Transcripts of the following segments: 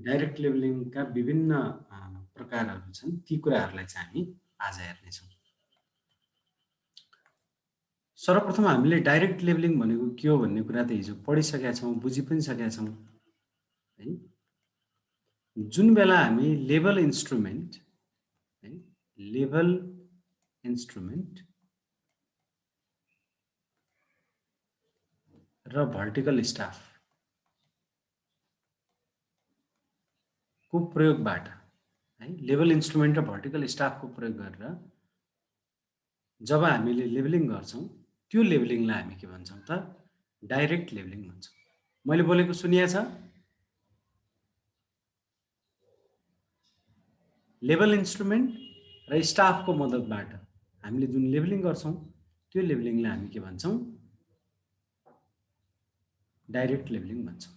Direct लेबलिङका विभिन्न प्रकारहरू छन्, ती कुराहरूलाई चाहिँ हामी आज हेर्नेछौँ। सर्वप्रथम हामीले डाइरेक्ट लेबलिङ भनेको के हो भन्ने कुरा त हिजो पढिसकेका छौँ, बुझि पनि सकेका छौँ है। जुन बेला हामी लेबल इन्स्ट्रुमेन्ट है, लेबल इन्स्ट्रुमेन्ट र भर्टिकल स्टाफ को प्रयोगबाट है, लेबल इन्स्ट्रुमेन्ट र भर्टिकल स्टाफको प्रयोग गरेर जब हामीले लेबलिङ गर्छौँ, त्यो लेबलिङलाई हामी के भन्छौँ त? डाइरेक्ट लेबलिङ भन्छौँ। मैले बोलेको सुनिया छ? लेबल इन्स्ट्रुमेन्ट र स्टाफको मद्दतबाट हामीले जुन लेबलिङ गर्छौँ, त्यो लेबलिङलाई हामी के भन्छौँ? डाइरेक्ट लेबलिङ भन्छौँ।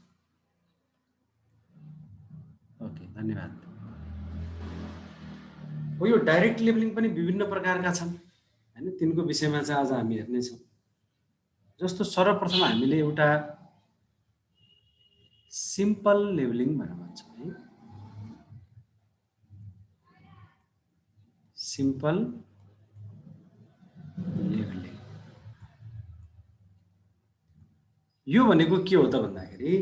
ओके, धन्यवाद। हो, यो डाइरेक्ट लेबलिङ पनि विभिन्न प्रकारका छन् हैन, तिनको विषयमा चाहिँ आज हामी हेर्नेछौँ। जस्तो सर्वप्रथम हामीले एउटा सिम्पल लेबलिङ भनेर भन्छौँ है, सिम्पल लेबलिङ। यो भनेको के हो त भन्दाखेरि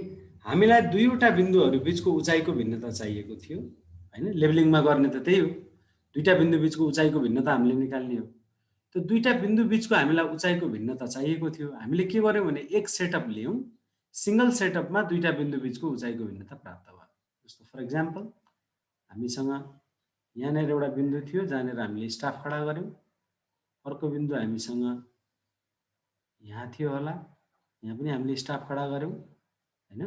हामीलाई दुईवटा बिन्दुहरू बीचको उचाइको भिन्नता चाहिएको थियो हैन। लेबलिङमा गर्ने त त्यही हो, दुईटा बिन्दु बीचको उचाइको भिन्नता हामीले निकाल्ने हो। त्यो दुईटा बिन्दु बीचको हामीलाई उचाइको भिन्नता चाहिएको थियो। हामीले के गर्यौँ भने एक सेटअप लियौँ, सिंगल सेटअपमा दुईटा बिन्दु बीचको उचाइको भिन्नता प्राप्त भयो। जस्तो फर एक्जाम्पल हामीसँग यहाँनिर एउटा बिन्दु थियो जहाँनिर हामीले स्टाफ खडा गर्यौँ, अर्को बिन्दु हामीसँग यहाँ थियो होला, यहाँ पनि हामीले स्टाफ खडा गर्यौँ हैन।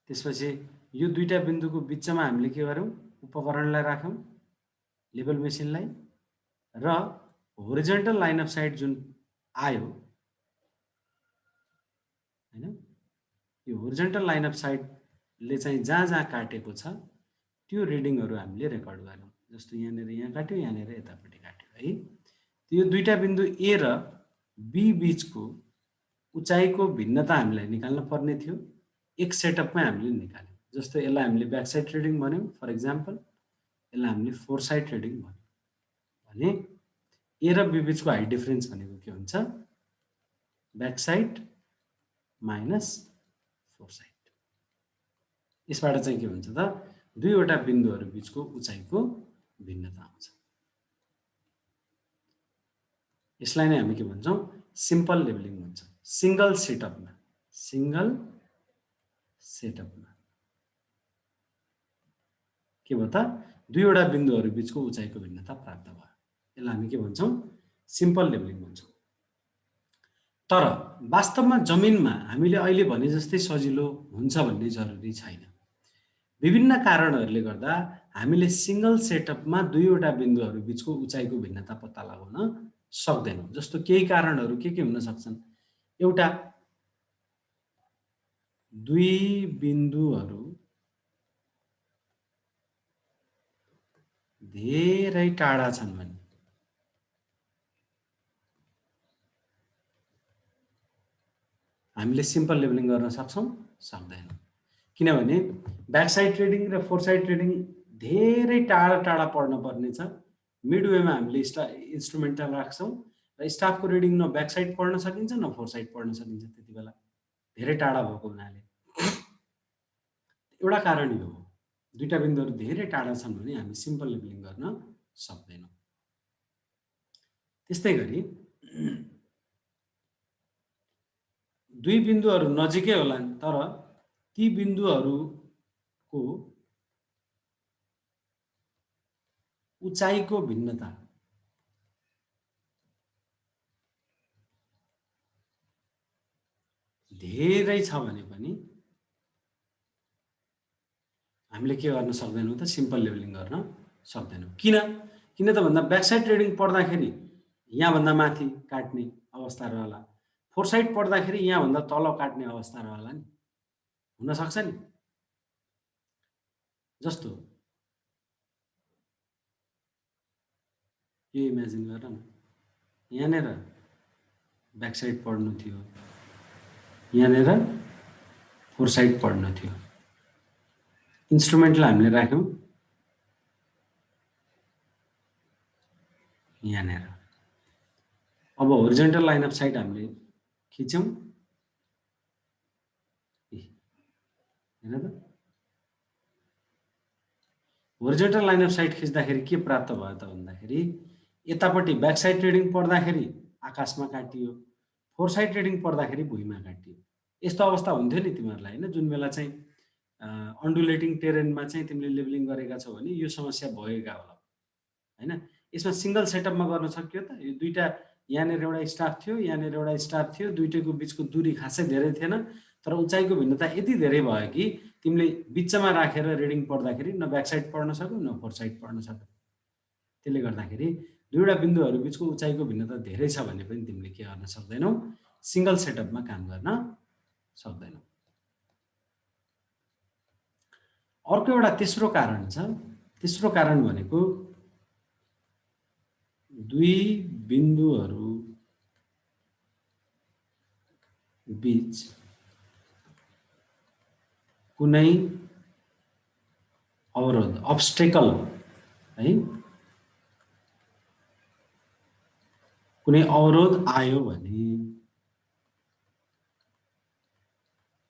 त्यसपछि यो दुईटा बिन्दुको बिचमा हामीले के गर्यौँ? उपकरणलाई राख्यौँ, लेबल मेसिनलाई, र होरिजेन्टल लाइन अफ साइट जुन आयो हैन, यो होरिजेन्टल लाइन अफ साइटले चाहिँ जहाँ जहाँ काटेको छ त्यो रिडिङहरू हामीले रेकर्ड गर्यौँ। जस्तो यहाँनिर यहाँ काट्यो, यहाँनिर यतापट्टि काट्यो है। यो दुईटा बिन्दु ए र बी बीचको उचाइको भिन्नता हामीलाई निकाल्न पर्ने थियो, एक सेटअपमै हामीले निकाल्यौँ। जस्तो यसलाई हामीले ब्याक साइड रिडिङ भन्यौँ फर एक्जाम्पल, यसलाई हामीले फोर साइड रिडिङ भन्यौँ भने ए र बी बीचको हाइट डिफरेन्स भनेको के हुन्छ? Back side minus fore side. यसबाट चाहिँ के हुन्छ त? दुईवटा बिन्दुहरू बीचको उचाइको भिन्नता आउँछ। यसलाई नै हामी के भन्छौँ? सिम्पल लेबलिङ भन्छौँ। सिंगल सेटअपमा के भयो त? दुईवटा बिन्दुहरू बीचको उचाइको भिन्नता प्राप्त भयो। यसलाई हामी के भन्छौँ? सिम्पल लेबलिङ भन्छौँ। तर वास्तवमा जमिनमा हामीले अहिले भने जस्तै सजिलो हुन्छ भन्ने जरुरी छैन। विभिन्न कारणहरूले गर्दा हामीले सिंगल सेटअपमा दुईवटा बिन्दुहरू बीचको उचाइको भिन्नता पत्ता लगाउन सक्दैनौँ। जस्तो केही कारणहरू के हुन सक्छन्? एउटा, दुई बिन्दुहरू धेरै टाढा छन् भने हामीले सिम्पल लेबलिङ गर्न सक्छौँ? सक्दैनौँ। किनभने ब्याक साइड रिडिङ र फोर साइड रिडिङ धेरै टाढा टाढा पढ्न पर्ने छ। मिडवेमा हामीले इन्स्ट्रुमेन्टल राख्छौँ र स्टाफको रिडिङ न ब्याक साइड पढ्न सकिन्छ न फोर साइड पढ्न सकिन्छ, त्यति बेला धेरै टाढा भएको हुनाले। एउटा कारण यो हो, दुईटा बिन्दुहरू धेरै टाढा छन् भने हामी सिम्पल लेबलिङ गर्न सक्दैनौँ। त्यस्तै गरी दुई बिन्दुहरू नजिकै होलान् तर ती बिन्दुहरूको उचाइको भिन्नता धेरै छ भने पनि हामीले के गर्न सक्दैनौँ त? सिम्पल लेबलिङ गर्न सक्दैनौँ। किन त भन्दा ब्याक साइड रिडिङ पढ्दाखेरि यहाँभन्दा माथि काट्ने अवस्था रहला, फोर साइड पढ्दाखेरि यहाँभन्दा तल काट्ने अवस्था रहला नि, हुन सक्छ नि। जस्तो यो इमेजिन गर न, यहाँनिर ब्याक साइड पढ्नु थियो, यहाँनिर फोर साइड पढ्न थियो। इन्स्ट्रुमेन्टलाई हामीले राख्यौँ यहाँनिर। अब होरिजेन्टल लाइन अफ साइट हामीले खिच्यौँ। हेर त, होरिजेन्टल लाइन अफ साइट खिच्दाखेरि के प्राप्त भयो त भन्दाखेरि यतापट्टि ब्याक साइड रिडिङ पढ्दाखेरि आकाशमा काटियो, फोर साइड रिडिङ पढ्दाखेरि भुइँमा काटियो। यस्तो अवस्था हुन्थ्यो नि तिमीहरूलाई होइन, जुन बेला चाहिँ अन्डुलेटिङ टेरेनमा चाहिँ तिमीले लेबलिङ गरेका छौ भने यो समस्या भएका होला होइन। यसमा सिङ्गल सेटअपमा गर्न सकियो त। यो दुईवटा यहाँनिर एउटा स्टाफ थियो, यहाँनिर एउटा स्टाफ थियो, दुइटैको बिचको दूरी खासै धेरै थिएन, तर उचाइको भिन्नता यति धेरै भयो कि तिमीले बिचमा राखेर रिडिङ पढ्दाखेरि न ब्याक साइड पढ्न सक्यौ न फोर साइड पढ्न सक्यौ। त्यसले गर्दाखेरि दुईवटा बिन्दुहरू बिचको उचाइको भिन्नता धेरै छ भने पनि तिमीले के गर्न सक्दैनौ, सिङ्गल सेटअपमा काम गर्न सक्दैनौ। अर्को एउटा तेस्रो कारण छ। तेस्रो कारण भनेको दुई बिन्दुहरू बीच कुनै अवरोध अब्स्टेकल है, कुनै अवरोध आयो भने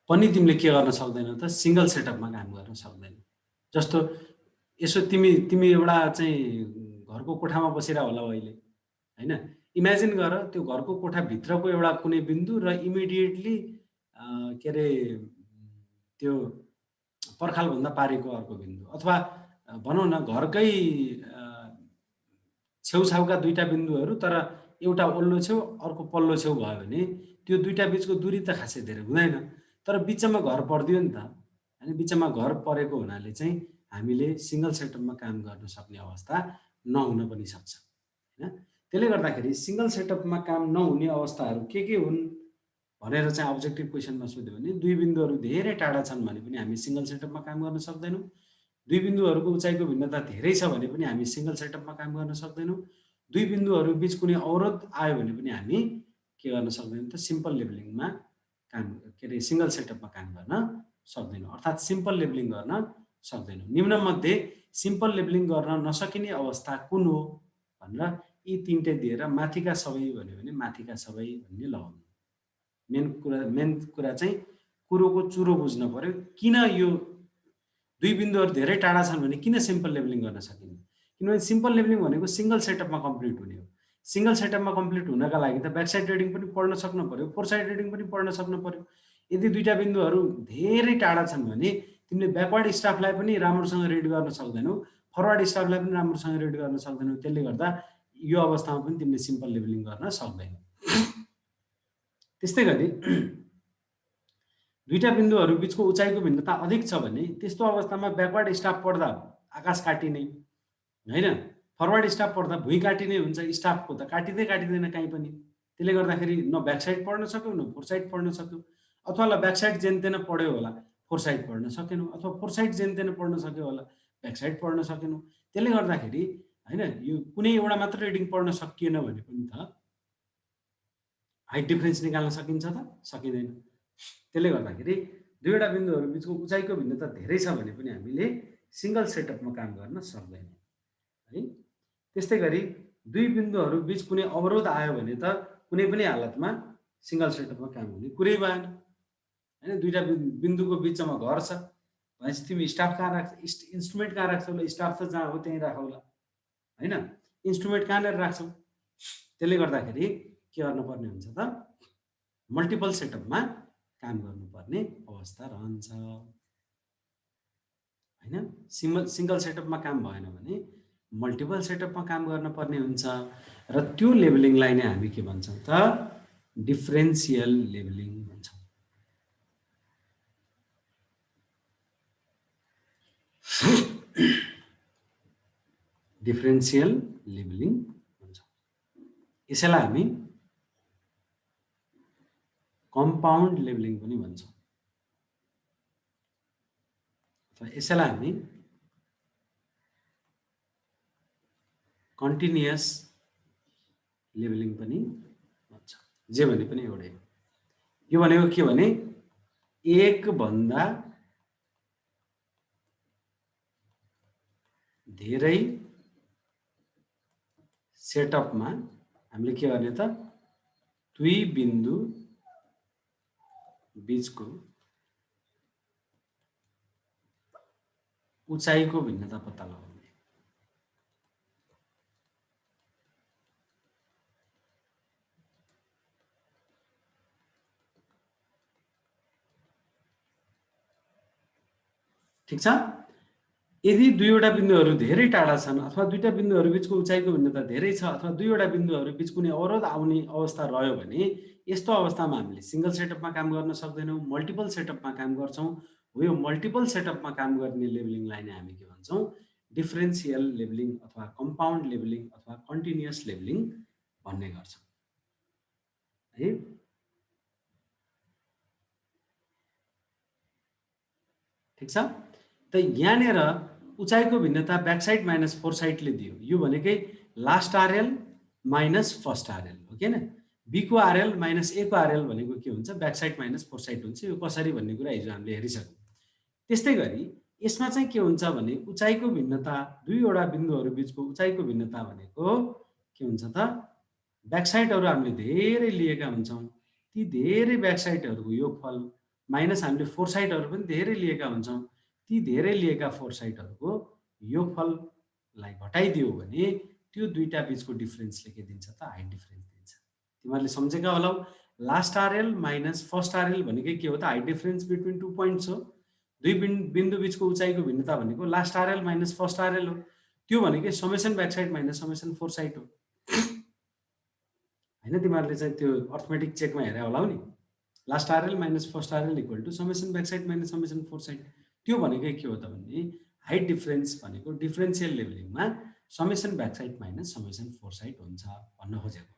पनि तिमीले के गर्न सक्दैनौ त, सिङ्गल सेटअपमा काम गर्न सक्दैनौ। जस्तो यसो तिमी एउटा चाहिँ घरको कोठामा बसिरह होला अहिले होइन। इमेजिन गर त्यो घरको कोठाभित्रको एउटा कुनै बिन्दु र इमिडिएटली के अरे त्यो पर्खालभन्दा पारिको अर्को बिन्दु, अथवा भनौँ न घरकै छेउछाउका दुईटा बिन्दुहरू तर एउटा ओल्लो छेउ अर्को पल्लो छेउ भयो भने त्यो दुईटा बिचको दूरी त खासै धेरै हुँदैन, तर बिचमा घर परिदियो नि त होइन। बिचमा घर परेको हुनाले चाहिँ हामीले सिङ्गल सेटअपमा काम गर्न सक्ने अवस्था नहुन पनि सक्छ होइन। त्यसले गर्दाखेरि सिङ्गल सेटअपमा काम नहुने अवस्थाहरू के हुन् भनेर चाहिँ अब्जेक्टिभ क्वेसनमा सोध्यो भने दुई बिन्दुहरू धेरै टाढा छन् भने पनि हामी सिङ्गल सेटअपमा काम गर्न सक्दैनौँ। दुई बिन्दुहरूको उचाइको भिन्नता धेरै छ भने पनि हामी सिङ्गल सेटअपमा काम गर्न सक्दैनौँ। दुई बिन्दुहरू बिच कुनै अवरोध आयो भने पनि हामी के गर्न सक्दैनौँ त, सिम्पल लेबलिङमा काम के अरे सिङ्गल सेटअपमा काम गर्न सक्दैनौँ, अर्थात् सिम्पल लेबलिङ गर्न सक्दैनौँ। निम्नमध्ये सिम्पल लेबलिङ गर्न नसकिने अवस्था कुन हो भनेर यी तिनटै दिएर माथिका सबै भन्यो भने माथिका सबै भन्ने लगाउनु। मेन कुरा चाहिँ कुरोको चुरो बुझ्न पर्यो। किन यो दुई बिन्दुहरू धेरै टाढा छन् भने किन सिम्पल लेबलिङ गर्न सकिन्न? किनभने सिम्पल लेबलिङ भनेको सिङ्गल सेटअपमा कम्प्लिट हुने हो। सिङ्गल सेटअपमा कम्प्लिट हुनका लागि त ब्याक साइड रिडिङ पनि पढ्न सक्नु पर्यो, फोर साइड रिडिङ पनि पढ्न सक्नु पर्यो। यदि दुईटा बिन्दुहरू धेरै टाढा छन् भने तिमीले ब्याकवर्ड स्टाफलाई पनि राम्रोसँग रिड गर्न सक्दैनौ, फरवर्ड स्टाफलाई पनि राम्रोसँग रिड गर्न सक्दैनौ। त्यसले गर्दा यो अवस्थामा पनि तिमीले सिम्पल लेबलिङ गर्न सक्दैनौ। त्यस्तै गरी दुईटा बिन्दुहरू बिचको उचाइको भिन्नता अधिक छ भने त्यस्तो अवस्थामा ब्याकवर्ड स्टाफ पढ्दा आकाश काटिने होइन, फरवर्ड स्टाफ पढ्दा भुइँ काटिने हुन्छ। स्टाफको त काटिँदैन काहीँ पनि। त्यसले गर्दाखेरि न ब्याक साइड पढ्न सक्यौ न फोर साइड पढ्न सक्यौ, अथवा ल ब्याक साइड जेनतेन पढ्यो होला फोर साइड पढ्न सकेनौ, अथवा फोर साइड जेनतेन पढ्न सक्यो होला ब्याक साइड पढ्न सकेनौ। त्यसले गर्दाखेरि होइन यो कुनै एउटा मात्र रिडिङ पढ्न सकिएन भने पनि त हाइट डिफरेन्स निकाल्न सकिन्छ त, सकिँदैन। त्यसले गर्दाखेरि दुईवटा बिन्दुहरू बिचको उचाइको भिन्नता धेरै छ भने पनि हामीले सिङ्गल सेटअपमा काम गर्न सक्दैनौँ है। त्यस्तै गरी दुई बिन्दुहरू बिच कुनै अवरोध आयो भने त कुनै पनि हालतमा सिङ्गल सेटअपमा काम हुने कुरै भएन होइन। दुईवटा बिन्दुको बिचमा घर छ भनेपछि तिमी स्टाफ कहाँ राख्छ, इन्स्ट्रुमेन्ट कहाँ राख्छौ? ल स्टाफ त जहाँ हो त्यहीँ राखौला होइन, इन्स्ट्रुमेन्ट कहाँनिर राख्छौ? त्यसले गर्दाखेरि के गर्नुपर्ने हुन्छ त, मल्टिपल सेटअपमा काम गर्नुपर्ने अवस्था रहन्छ होइन। सिङ्गल सेटअपमा काम भएन भने मल्टिपल सेटअपमा काम गर्नुपर्ने हुन्छ र त्यो लेबलिङलाई नै हामी के भन्छौँ त, डिफरेन्सियल लेबलिङ भन्छौँ। डिफरेन्सियल लेबलिङ भन्छौँ। यसैलाई हामी कम्पाउन्ड लेबलिङ पनि भन्छौँ, यसैलाई हामी कन्टिन्युअस लेबलिङ पनि भन्छ। जे भने पनि एउटै हो। यो भनेको के भने एक भन्दा धेरै सेटअपमा हामीले के गर्ने त दुई बिन्दु बीचको उचाइको भिन्नता पत्ता लगाउने। ठीक छ। यदि दुईवटा बिन्दुहरू धेरै टाढा छन् अथवा दुईटा बिन्दुहरू बीचको उचाइको भिन्नता धेरै छ अथवा दुईवटा बिन्दुहरू बीच कुनै अवरोध आउने अवस्था रह्यो भने यस्तो अवस्थामा हामीले सिंगल सेटअपमा काम गर्न सक्दैनौँ, मल्टिपल सेटअपमा काम गर्छौँ। हो यो मल्टिपल सेटअपमा काम गर्ने लेभलिङलाई नै हामी के भन्छौँ डिफरेन्सियल लेभलिङ अथवा कम्पाउन्ड लेभलिङ अथवा कन्टिन्युअस लेभलिङ भन्ने गर्छौँ है। ठीक छ। त यहाँनिर उचाइको भिन्नता ब्याकसाइड माइनस फोरसाइडले दियो। यो भनेकै last RL minus first RL हो कि होइन। बीको आरएल माइनस ए को आरएल भनेको के हुन्छ ब्याकसाइड माइनस फोरसाइड हुन्छ। यो कसरी भन्ने कुरा हिजो हामीले हेरिसक्यौँ। त्यस्तै गरी यसमा चाहिँ के हुन्छ भने उचाइको भिन्नता दुईवटा बिन्दुहरू बीचको उचाइको भिन्नता भनेको के हुन्छ त ब्याकसाइडहरू हामीले धेरै लिएका हुन्छौँ। ती धेरै ब्याकसाइडहरूको योगफल माइनस हामीले फोरसाइडहरू पनि धेरै लिएका हुन्छौँ। ती धेरै लिएका फोरसाइडहरूको योगफललाई घटाइदियो भने त्यो दुईटा बीचको डिफरेन्सले के दिन्छ त हाइट डिफरेन्स दिन्छ। तिमीहरूले सम्झेका होलाउ last RL minus first RL भनेकै के हो त हाइट डिफरेन्स बिट्विन 2 पोइन्ट्स हो। दुई बिन्दु बीचको उचाइको भिन्नता भनेको last RL minus first RL हो। त्यो भनेकै summation backsight minus summation foresight हो होइन। तिमीहरूले चाहिँ त्यो अर्थमेटिक चेकमा हेरे होला नि last RL minus first RL equal to summation backsight minus summation foresight. त्यो भनेकै के हो त भने हाइट डिफरेन्स भनेको डिफरेन्सियल लेभलिङमा summation backsight minus summation foresight हुन्छ भन्न खोजेको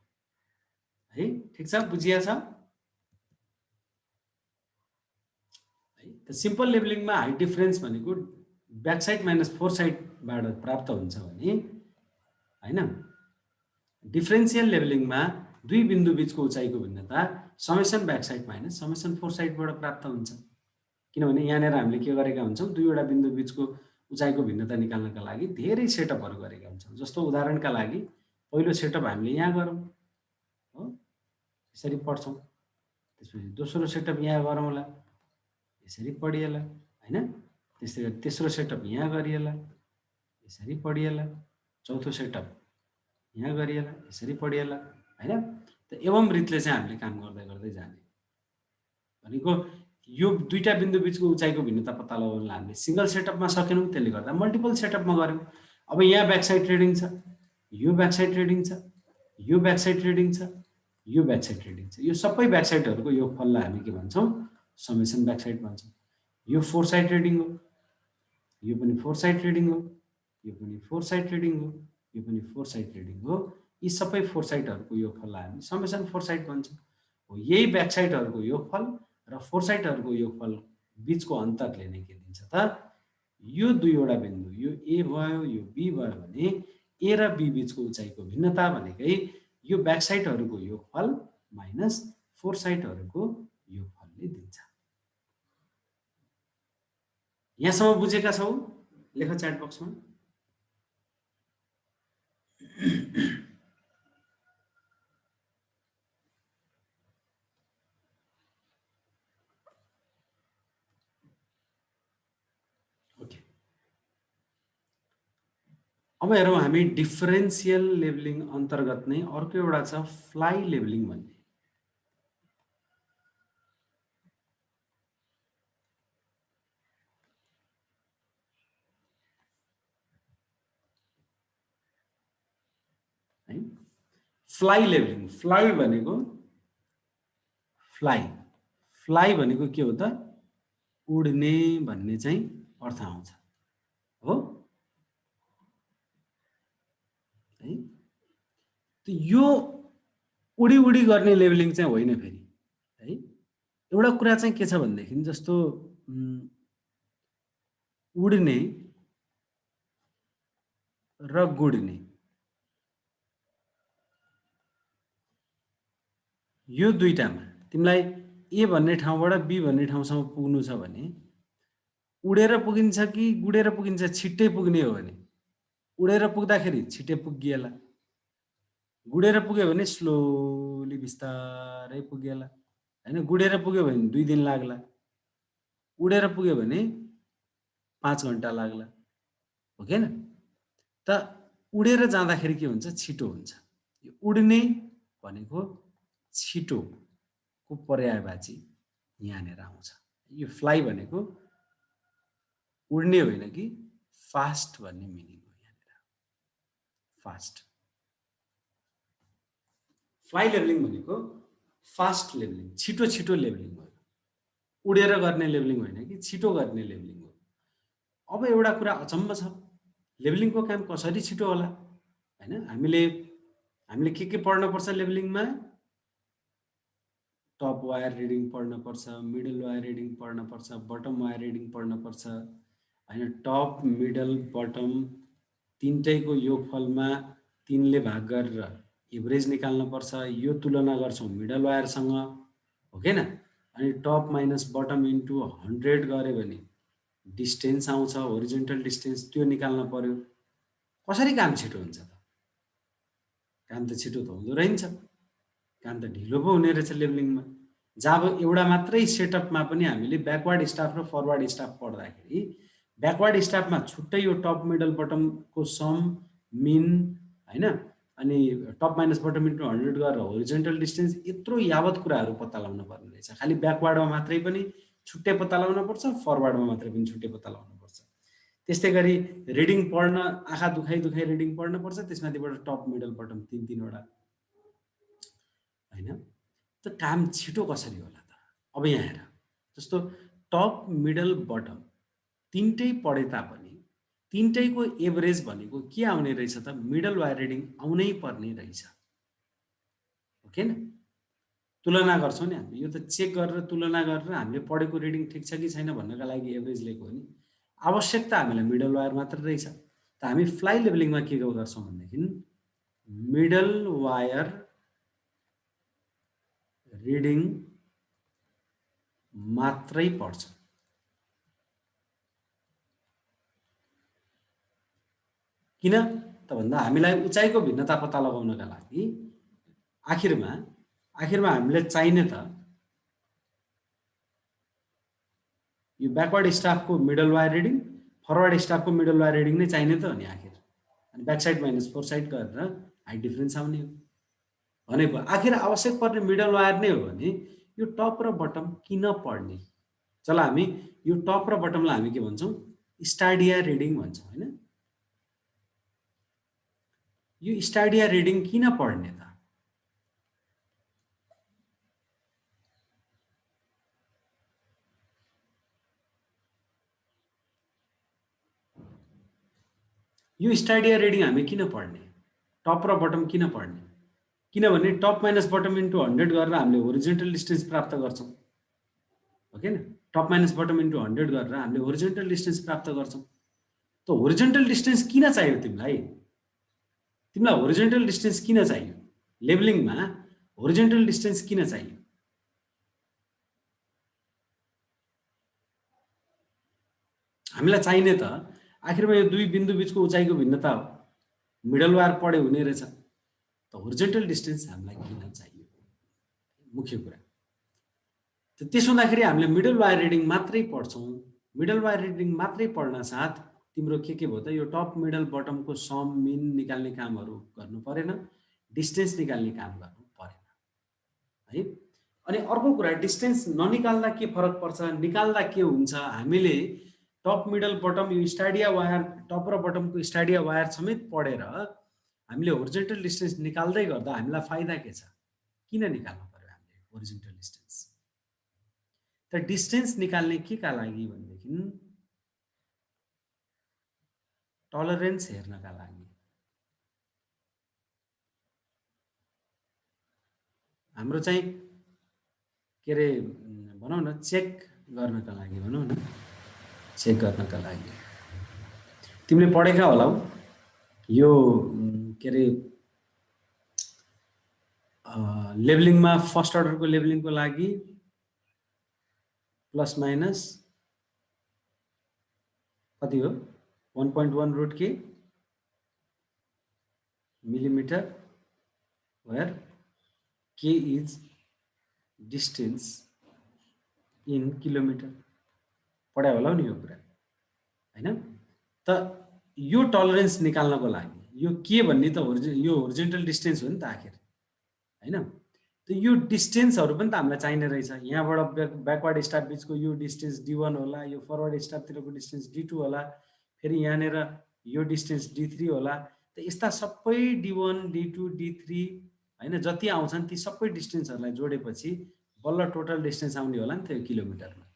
है। ठिक छ, बुझिया छ है। त सिम्पल लेभलिङमा हाइट डिफरेन्स भनेको ब्याकसाइड माइनस फोरसाइडबाट प्राप्त हुन्छ भने होइन डिफरेन्सियल लेभलिङमा दुई बिन्दु बीचको उचाइको भिन्नता समेसन ब्याकसाइड माइनस समेसन फोरसाइडबाट प्राप्त हुन्छ। किनभने यहाँनिर हामीले के गरेका हुन्छौँ दुईवटा बिन्दु बीचको उचाइको भिन्नता निकाल्नका लागि धेरै सेटअपहरू गरेका हुन्छौँ। जस्तो उदाहरणका लागि पहिलो सेटअप हामीले यहाँ गरौँ हो यसरी पढ्छौँ। त्यसपछि दोस्रो सेटअप यहाँ गरौँला यसरी पढिएला होइन। त्यस्तै गरी तेस्रो सेटअप यहाँ गरिएला यसरी पढिएला। चौथो सेटअप यहाँ गरिएला यसरी पढिएला होइन। त एवं रीतले चाहिँ हामीले काम गर्दै गर्दै जाने भनेको यो दुईटा बिन्दु बीचको उचाइको भिन्नता पत्ता लगाउनलाई हामीले सिंगल सेटअपमा सकेनौँ, त्यसले गर्दा मल्टिपल सेटअपमा गऱ्यौँ। अब यहाँ ब्याकसाइड ट्रेडिङ छ, यो ब्याकसाइड ट्रेडिङ छ, यो ब्याकसाइड ट्रेडिङ छ, यो ब्याकसाइड ट्रेडिङ छ। यो सबै ब्याकसाइडहरूको योगफललाई हामी के भन्छौँ समेसन ब्याकसाइड भन्छौँ। यो फोर साइड ट्रेडिङ हो, यो पनि फोर साइड ट्रेडिङ हो, यो पनि फोर साइड ट्रेडिङ हो, यो पनि फोर साइड ट्रेडिङ हो। यी सबै फोर साइडहरूको योगफललाई हामी समेसन फोर साइड भन्छौँ। हो यही ब्याकसाइडहरूको योगफल र फोर साइडहरूको योगफल बीचको अन्तरले नै के दिन्छ त यो दुईवटा बिन्दु यो ए भयो यो बी भयो भने ए र बी बीचको उचाइको भिन्नता भनेकै यो ब्याकसाइडहरूको योगफल माइनस फोर साइडहरूको योगफलले दिन्छ। यहाँसम्म बुझेका छौ? लेख च्याट बक्समा। ओके, अब हेरौँ हामी डिफरेन्सियल लेभलिङ अन्तर्गत नै अर्को एउटा छ फ्लाइ लेभलिङ भन्ने। है फ्लाइ लेभलिङ। फ्लाइ भनेको फ्लाइ भनेको के हो त उड्ने भन्ने चाहिँ अर्थ आउँछ हो है। त यो उडी उडी गर्ने लेभलिङ चाहिँ होइन फेरि है। एउटा कुरा चाहिँ के छ भनेदेखि जस्तो उड्ने र गुड्ने यो दुईटामा तिमीलाई ए भन्ने ठाउँबाट बी भन्ने ठाउँसम्म पुग्नु छ भने उडेर पुगिन्छ कि गुडेर पुगिन्छ? छिट्टै पुग्ने हो भने उडेर पुग्दाखेरि छिट्टै पुगिएला, गुडेर पुग्यो भने स्लोली बिस्तारै पुगिएला हैन। गुडेर पुग्यो भने 2 दिन लाग्ला, उडेर पुग्यो भने 5 घण्टा लाग्ला, हो कि हैन? त उडेर जाँदाखेरि के हुन्छ? छिटो हुन्छ। यो उड्ने भनेको छिटोको पर्यायवाची यहाँनिर आउँछ। यो फ्लाइ भनेको उड्ने होइन कि फास्ट भन्ने मिनिङ हो यहाँनिर, फास्ट। फ्लाइ लेभलिङ भनेको फास्ट लेभलिङ, छिटो छिटो लेभलिङ हो। उडेर गर्ने लेभलिङ होइन कि छिटो गर्ने लेभलिङ हो। अब एउटा कुरा अचम्म छ, लेभलिङको काम कसरी छिटो होला हैन? हामीले के पढ्नुपर्छ लेभलिङमा? टप वायर रिडिङ पढ्नुपर्छ, मिडल वायर रिडिङ पढ्नुपर्छ, बटम वायर रिडिङ पढ्नुपर्छ हैन। टप मिडल बटम तीनटैको योगफलमा 3 ले भाग गरेर एभरेज निकाल्नुपर्छ। यो तुलना गर्छौँ मिडल वायरसँग, हो कि हैन? अनि टप माइनस बटम इन्टु 100 गऱ्यो भने डिस्टेन्स आउँछ, होरिजेन्टल डिस्टेन्स, त्यो निकाल्न पर्यो। कसरी काम छिटो हुन्छ त? काम त छिटो त हुँदो रहन्छ, काम त ढिलो पो हुने रहेछ लेभलिङमा। जब एउटा मात्रै सेटअपमा पनि हामीले ब्याकवर्ड स्टाफ र फरवर्ड स्टाफ पढ्दाखेरि ब्याकवर्ड स्टाफमा छुट्टै यो टप मिडल बटमको सम मिन हैन, अनि टप माइनस बटम इन्टु 100 गरेर होरिजेन्टल डिस्टेन्स, यत्रो यावत कुराहरू पत्ता लगाउन पर्ने रहेछ। खालि ब्याकवर्डमा मात्रै पनि छुट्टै पत्ता लगाउन पर्छ, फरवर्डमा मात्रै पनि छुट्टै पत्ता लगाउन पर्छ। त्यस्तै गरी रिडिङ पढ्न आँखा दुखाइ रिडिङ पढ्न पर्छ, त्यसमाथिबाट टप मिडल बटम 3 वटा हैन। त काम छिटो कसरी होला त? अब यहाँ हेर, जस्तो टप मिडल बटम तीनटै पढे तापनि तीनटैको एभरेज भनेको के आउने रहेछ त? मिडल वायर रिडिङ आउनै पर्ने रहेछ, हो कि हैन? तुलना गर्छौँ नि हामीले, यो त चेक गरेर तुलना गरेर हामीले पढेको रिडिङ ठिक छ कि छैन भन्नका लागि एभरेज लिएको हो नि। आवश्यकता हामीलाई मिडल वायर मात्र रहेछ। त हामी फ्लाइ लेभलिङमा के गर्छौँ भनेदेखि मिडल वायर रिडिङ मात्रै पढ्छौँ। किन त भन्दा हामीलाई उचाइको भिन्नता पत्ता लगाउनका लागि आखिरमा हामीलाई चाहिने त यो ब्याकवर्ड स्टाफको मिडल वायर रिडिङ, फरवर्ड स्टाफको मिडल वायर रिडिङ नै चाहिने त हो नि आखिर। अनि ब्याक साइड माइनस 4 साइड गरेर हाइट डिफरेन्स आउने हो भनेको। आखिर आवश्यक पर्ने मिडल वायर नै हो भने यो टप र बटम किन पढ्ने? चल हामी यो टप र बटमलाई हामी के भन्छौँ? स्टाडिया रिडिङ भन्छौँ हैन। यो स्टाडिया रिडिङ किन पढ्ने त? यो स्टाडिया रिडिङ हामी किन पढ्ने? टप र बटम किन पढ्ने? किनभने टप माइनस बटम इन्टु 100 गरेर हामीले होरिजेन्टल डिस्टेन्स प्राप्त गर्छौँ, हो कि हैन? टप माइनस बटम इन्टु 100 गरेर हामीले होरिजेन्टल डिस्टेन्स प्राप्त गर्छौँ। त होरिजेन्टल डिस्टेन्स किन चाहियो तिमीलाई? तिमीलाई होरिजेन्टल डिस्टेन्स किन चाहियो? लेभलिङमा होरिजेन्टल डिस्टेन्स किन चाहियो? हामीलाई चाहिने त आखिरमा यो 2 बिन्दु बीचको उचाइको भिन्नता हो। मिडल वायर पढे हुने रहेछ। त होरिजेन्टल डिस्टेन्स हामीलाई किन चाहियो? मुख्य कुरा। त त्यसो हुँदाखेरि हामीले मिडल वायर रिडिङ मात्रै पढ्छौँ। मिडल वायर रिडिङ मात्रै पढ्न साथ तिम्रो के भयो त? यो टप मिडल बटमको सम मिन निकाल्ने कामहरू गर्नु परेन, डिस्टेन्स निकाल्ने काम गर्नु परेन है। अनि अर्को कुरा, डिस्टेन्स ननिकाल्दा के फरक पर्छ, निकाल्दा के हुन्छ? हामीले टप मिडल बटम यो स्टाडिया वायर, टप र बटमको स्टाडिया वायर समेत पढेर हामीले होरिजेन्टल डिस्टेन्स निकाल्दै गर्दा हामीलाई फाइदा के छ? किन निकाल्नु पर्यो हामीले होरिजेन्टल डिस्टेन्स? त डिस्टेन्स निकाल्ने के का लागि भनेदेखि टलरेन्स हेर्नका लागि, हाम्रो चाहिँ के अरे भनौँ न चेक गर्नका लागि, भनौँ न चेक गर्नका लागि। तिमीले पढेका होला यो के अरे लेभलिङमा फर्स्ट अर्डरको लेभलिङको लागि प्लस माइनस कति हो 1.1 रुट के मिलिमिटर वेयर के इज डिस्टेन्स इन किलोमिटर पढायो होला नि यो कुरा हैन त यो टलरेन्स निकाल्नको लागि यो के भन्ने त यो होरिजेन्टल डिस्टेन्स हो नि त आखिर हैन त यो डिस्टेन्सहरु पनि त हामीलाई चाहिने रहेछ यहाँबाट ब्याकवर्ड स्टाफ बिचको यो डिस्टेन्स d1 होला यो फरवर्ड स्टाफतिरको डिस्टेन्स d2 होला फेरि यहाँनेर यो डिस्टेन्स d3 होला त यस्ता सबै d1 d2 d3 हैन जति आउँछन् ती सबै डिस्टेन्सहरुलाई जोडेपछि बल्ल टोटल डिस्टेन्स आउने होला नि त यो किलोमिटरमा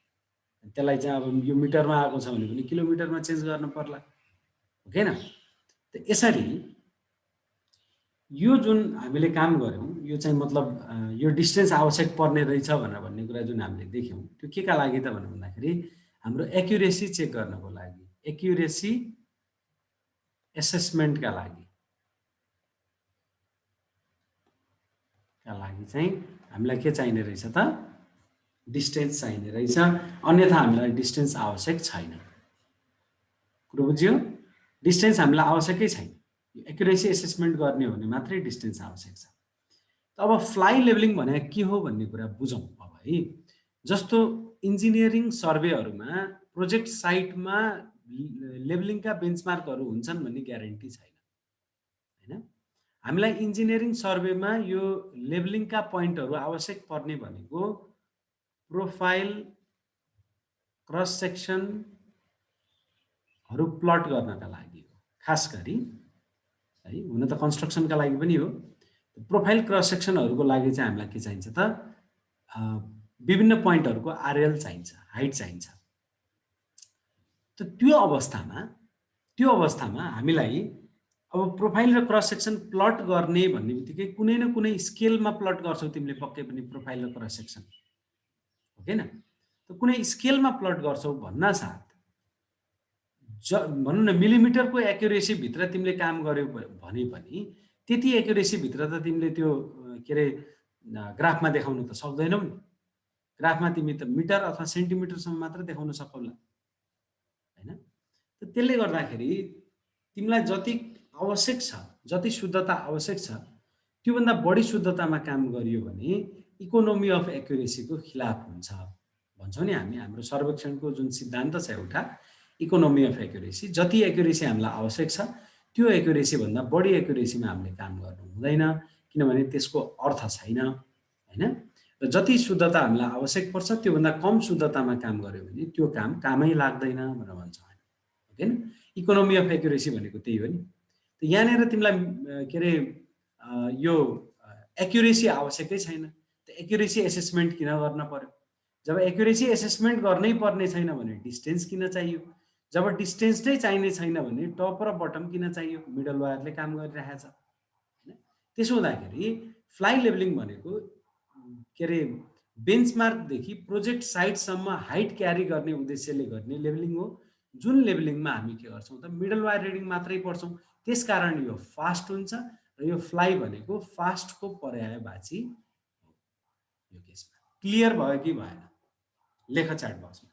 त्यसलाई चाहिँ अब यो मिटरमा आएको छ भने पनि किलोमिटरमा चेन्ज गर्न पर्ला हो हैन त यसरी यो जुन हामीले काम गर्यौं यो चाहिँ मतलब यो डिस्टेन्स आवश्यक पर्ने रहेछ भनेर भन्ने कुरा जुन हामीले देख्यौं त्यो केका लागि त भन्दाखेरि हाम्रो एक्युरेसी चेक गर्नको लागि एक्युरेसी एसेसमेन्टका लागि चाहिँ हामीलाई के चाहिने रहेछ त डिस्टेन्स चाहिने रहेछ अन्यथा हामीलाई डिस्टेन्स आवश्यक छैन कुरो बुझ्यो डिस्टेन्स हामीलाई आवश्यकै छैन एक्युरेसी एसेसमेन्ट गर्ने हो भने मात्रै डिस्टेन्स आवश्यक छ त अब फ्लाइ लेभलिङ भने के हो भन्ने कुरा बुझौं अब है जस्तो इन्जिनियरिङ सर्वेहरुमा प्रोजेक्ट साइटमा लेभलिङका बेन्चमार्कहरु हुन्छन् भन्ने ग्यारेन्टी छैन हैन हामीलाई इन्जिनियरिङ सर्वेमा यो लेभलिङका पोइन्टहरु आवश्यक पर्ने भनेको प्रोफाइल क्रस सेक्सन हरु प्लट गर्नका लागि हो खास गरी है हुन त कन्स्ट्रक्सनका लागि पनि हो प्रोफाइल क्रस सेक्सनहरुको लागि चाहिँ हामीलाई के चाहिन्छ त विभिन्न पोइन्टहरुको आरएल चाहिन्छ हाइट चाहिन्छ त त्यो अवस्थामा हामीलाई अब प्रोफाइल र क्रस सेक्सन प्लट गर्ने भन्ने बित्तिकै कुनै न कुनै स्केलमा प्लट गर्छौ तिमीले पक्कै पनि प्रोफाइल र क्रस सेक्सन हो हैन त कुनै स्केलमा प्लट गर्छौ भन्न साथ भनौं न मिलिमिटरको एक्युरेसी भित्र तिमीले काम गर्यौ भने पनि त्यति एक्युरेसी भित्र त तिमीले त्यो के रे ग्राफमा देखाउन त सक्दैनौ नि ग्राफमा तिमी त मिटर अथवा सेन्टिमिटरसम्म मात्र देखाउन सक्छौ हैन त त्यसले गर्दाखेरि तिमीलाई जति आवश्यक छ जति शुद्धता आवश्यक छ त्यो भन्दा बढी शुद्धतामा काम गरियो भने इकोनोमी अफ एक्युरेसीको खिलाफ हुन्छ भन्छौ नि हामी हाम्रो सर्वेक्षणको जुन सिद्धान्त छ एउटा इकोनोमी अफ एक्युरेसी जति एक्युरेसी हामीलाई आवश्यक छ त्यो एक्युरेसी भन्दा बढी एक्युरेसीमा हामीले काम गर्नु हुँदैन किनभने त्यसको अर्थ छैन हैन र जति शुद्धता हामीलाई आवश्यक पर्छ त्यो भन्दा कम शुद्धतामा काम गर्यो भने त्यो कामै लाग्दैन भनेर भन्छौँ हामी हैन इकोनोमी अफ एक्युरेसी भनेको त्यही हो नि त यहाँनेर तिमीलाई के रे यो एक्युरेसी आवश्यकै छैन त एक्युरेसी एसेसमेन्ट किन गर्न पर्यो जब एक्युरेसी एसेसमेन्ट गर्नै पर्ने छैन भने डिस्टेन्स किन चाहियो जब डिस्टेन्स नै चाहिने छैन भने टप र बटम किन चाहियो मिडल वायरले काम गरिरहेछ हैन त्यसो हुँदाखेरि फ्लाइ लेभलिङ भनेको के रे बेन्चमार्क देखि प्रोजेक्ट साइटसम्म हाइट क्यारी गर्ने उद्देश्यले गर्ने लेभलिङ हो जुन लेभलिङमा हामी के गर्छौं त मिडल वायर रिडिङ मात्रै पढ्छौं त्यसकारण यो फास्ट हुन्छ र यो फ्लाइ भनेको फास्टको पर्यायवाची हो यो केसमा क्लियर भयो कि भएन लेख च्याट बक्समा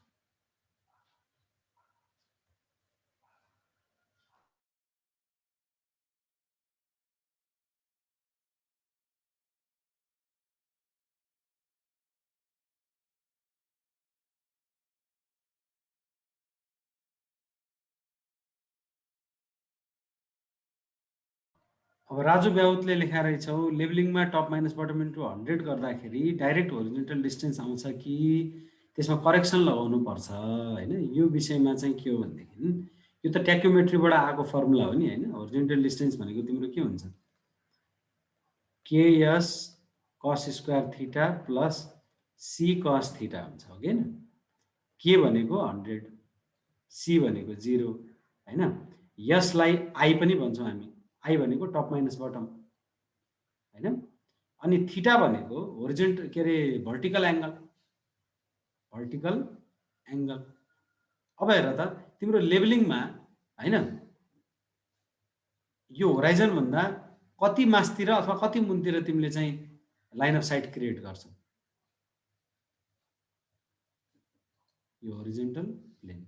अब राजु ब्याउतले लेखा रहेछौ लेभलिङमा टप माइनस बटम इन्टु 100 गर्दाखेरि डाइरेक्ट होरिजेन्टल डिस्टेन्स आउँछ कि त्यसमा करेक्सन लगाउनु पर्छ हैन यो विषयमा चाहिँ के हो भन्दाखेरि यो त ट्याक्योमेट्रीबाट आएको फर्मुला हो नि हैन होरिजेन्टल डिस्टेन्स भनेको तिम्रो के हुन्छ ks cos square theta plus c cos theta हुन्छ हो हैन k भनेको 100 c भनेको 0 हैन यसलाई i पनि भन्छौं हामी i भनेको टप माइनस बटम हैन अनि थीटा भनेको होरिजेन्टल के रे भर्टिकल एंगल अब हेर त तिम्रो लेभलिङमा हैन यो होराइजन भन्दा कति मासतिर अथवा कति मुनतिर तिमीले चाहिँ लाइन अफ साइट क्रिएट गर्छौ यो होरिजेन्टल प्लेन।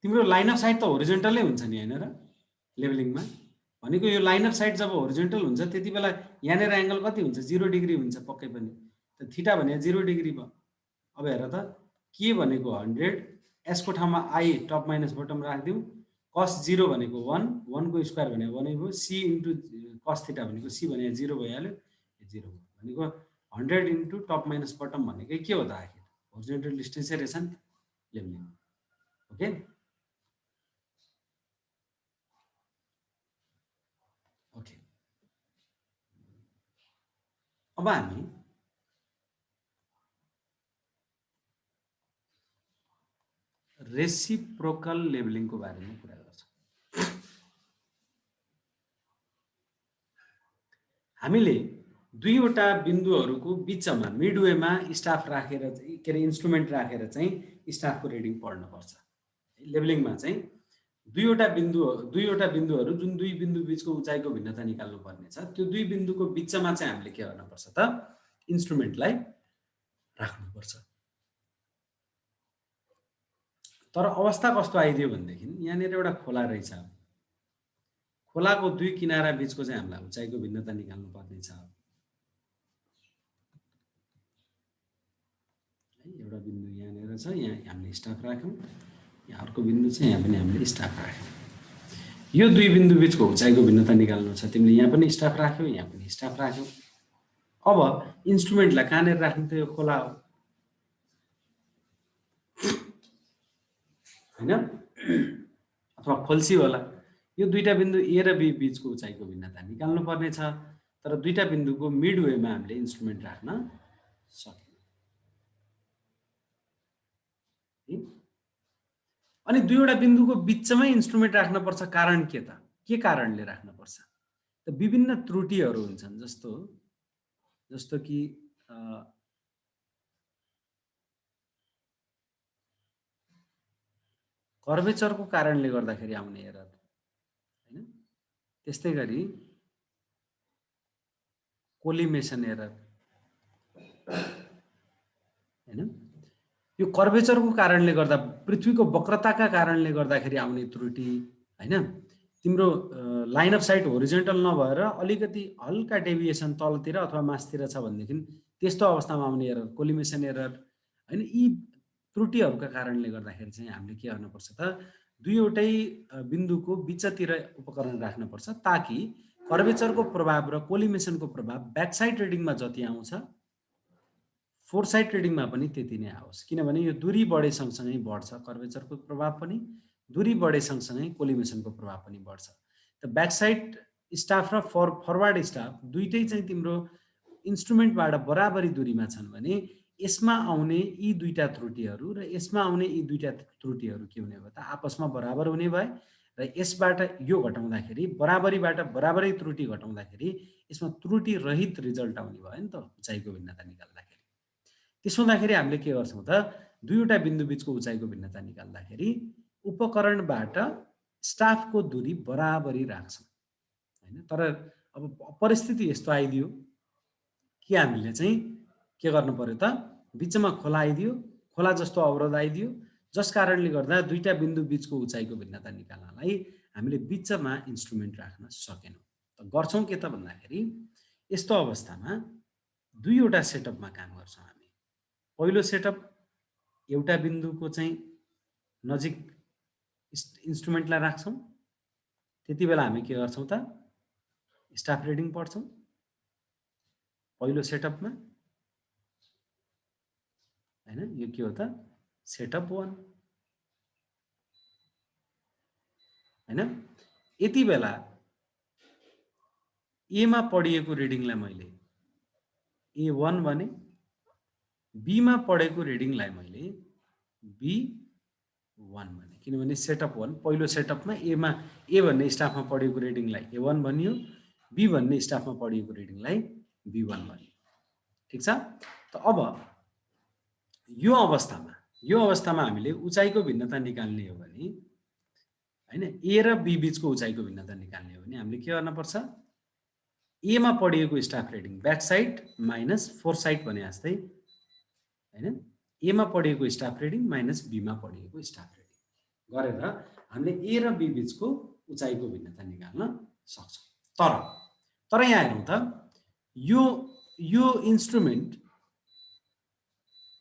तिम्रो लाइन अफ साइट त होरिजेन्टलै हुन्छ नि हैन र लेभलिङमा। भनेको यो लाइन अफ साइट जब होरिजेन्टल हुन्छ त्यति बेला यहाँनिर एंगल कति हुन्छ 0 डिग्री हुन्छ पक्कै पनि। त थीटा भने 0 डिग्री भयो। अब हेर त के भनेको 100 s को ठाउँमा i टप माइनस बटम राख्दियौ। cos 0 भनेको 1 1 को स्क्वायर भनेको 1 भयो। c इन्टु cos थीटा भनेको c भने 0 भइहाल्यो 0 भयो। भनेको 100 इन्टु टप माइनस बटम भनेकै के हो त आखिर होरिजेन्टल डिस्टेन्स रहेछ नि लेभलिङ। ओके ओके अब हामी रेसिप्रोकल लेभलिङको बारेमा कुरा गर्छौँ। हामीले दुईवटा बिन्दुहरूको बिचमा मिडवेमा स्टाफ राखेर के अरे इन्स्ट्रुमेन्ट राखेर चाहिँ स्टाफको रिडिङ पढ्नुपर्छ। लेभलिङमा चाहिँ दुईवटा बिन्दुहरू जुन दुई बिन्दु बिचको उचाइको भिन्नता निकाल्नु पर्ने छ त्यो दुई बिन्दुको बिचमा चाहिँ हामीले के गर्नुपर्छ त इन्स्ट्रुमेन्टलाई राख्नुपर्छ। तर अवस्था कस्तो आइदियो भनेदेखि यहाँनिर एउटा खोला रहेछ। खोलाको दुई किनारा बिचको चाहिँ हामीलाई उचाइको भिन्नता निकाल्नु पर्ने छ। एउटा बिन्दु यहाँनिर छ, यहाँ हामीले स्टाफ राख्यौँ। यहाँ अर्को बिन्दु छ, यहाँ पनि हामीले स्टाफ राख्यौँ। यो दुई बिन्दु बिचको उचाइको भिन्नता निकाल्नु छ। तिमीले यहाँ पनि स्टाफ राख्यौ, यहाँ पनि स्टाफ राख्यौ। अब इन्स्ट्रुमेन्टलाई कहाँनिर राख्नु त यो खोला हो हैन, अथवा खोल्सी होला। यो दुईटा बिन्दु ए र बी बिचको उचाइको भिन्नता निकाल्नु पर्ने छ। तर दुईटा बिन्दुको मिडवेमा हामीले इन्स्ट्रुमेन्ट राख्न सकेनौँ। अनि दुईवटा बिन्दुको बिचमै इन्स्ट्रुमेन्ट राख्नुपर्छ। कारण के त? के कारणले राख्नुपर्छ त? विभिन्न त्रुटिहरू हुन्छन्। जस्तो कि कर्वेचरको कारणले गर्दाखेरि आउने एरर हैन। त्यस्तै गरी कोलिमेसन एरर हैन। यो कर्वेचरको कारणले गर्दा, पृथ्वीको वक्रताका कारणले गर्दाखेरि आउने त्रुटि हैन। तिम्रो लाइन अफ साइट होरिजेन्टल नभएर अलिकति हल्का डेभिएसन तलतिर अथवा मासतिर छ भनेदेखि त्यस्तो अवस्थामा आउने एरर कोलिमेसन एरर हैन। यी त्रुटिहरूका कारणले गर्दाखेरि चाहिँ हामीले के गर्नुपर्छ त दुईवटै बिन्दुको बिचतिर उपकरण राख्नुपर्छ ताकि कर्वेचरको प्रभाव र कोलिमेसनको प्रभाव ब्याक साइड रिडिङमा जति आउँछ फोर साइड रिडिङमा पनि त्यति नै आओस्। किनभने यो दूरी बढे सँगसँगै बढ्छ, कर्वेचरको प्रभाव पनि दूरी बढे सँगसँगै कोलिमेसनको प्रभाव पनि बढ्छ। त ब्याक साइड स्टाफ र फरवर्ड स्टाफ दुईटै चाहिँ तिम्रो इन्स्ट्रुमेन्टबाट बराबरी दूरीमा छन् भने यसमा आउने यी दुईटा त्रुटिहरू र यसमा आउने यी दुईटा त्रुटिहरू के हुने भयो त आपसमा बराबर हुने भए र यसबाट यो घटाउँदाखेरि बराबरीबाट बराबरै त्रुटि घटाउँदाखेरि यसमा त्रुटि रहित रिजल्ट आउने भयो नि त उचाइको भिन्नता निकाल्दाखेरि। त्यसो हुँदाखेरि हामीले के गर्छौँ त दुईवटा बिन्दु बिचको उचाइको भिन्नता निकाल्दाखेरि उपकरणबाट स्टाफको दूरी बराबरी राख्छौँ हैन। तर अब परिस्थिति यस्तो आइदियो कि हामीले चाहिँ के गर्नु पर्यो त बिचमा खोला आइदियो, खोला जस्तो अवरोध आइदियो जस कारणले गर्दा दुईटा बिन्दु बिचको उचाइको भिन्नता निकाल्नलाई हामीले बिचमा इन्स्ट्रुमेन्ट राख्न सकेनौँ। त गर्छौँ के त भन्दाखेरि यस्तो अवस्थामा दुईवटा सेटअपमा काम गर्छौँ हामी। पहिलो सेटअप एउटा बिन्दुको चाहिँ नजिक इन्स्ट्रुमेन्टलाई राख्छौँ। त्यति बेला हामी के गर्छौँ त स्टाफ रिडिङ पढ्छौँ पहिलो सेटअपमा हैन। यो के हो त सेटअप 1 हैन। यति बेला ए मा पढिएको रिडिङलाई मैले A1 भने, बी मा पढेको रिडिङलाई मैले B1 भने। किनभने सेटअप 1 पहिलो सेटअपमा ए भन्ने स्टाफमा पढेको रिडिङलाई A1 भनियो, बी भन्ने स्टाफमा पढेको रिडिङलाई B1 भनियो। ठिक छ। त अब यो अवस्थामा हामीले उचाइको भिन्नता निकाल्ने हो भने हैन ए र बी बिचको उचाइको भिन्नता निकाल्ने हो भने हामीले के गर्न पर्छ ए मा पढिएको staff reading back side minus fore sight भने जस्तै हैन, ए मा पढिएको स्टाफ रिडिङ माइनस बी मा पढिएको स्टाफ रिडिङ गरेर हामीले ए र बी बीचको उचाइको भिन्नता निकाल्न सक्छौँ। तर यहाँ हेरौँ त, यो इन्स्ट्रुमेन्ट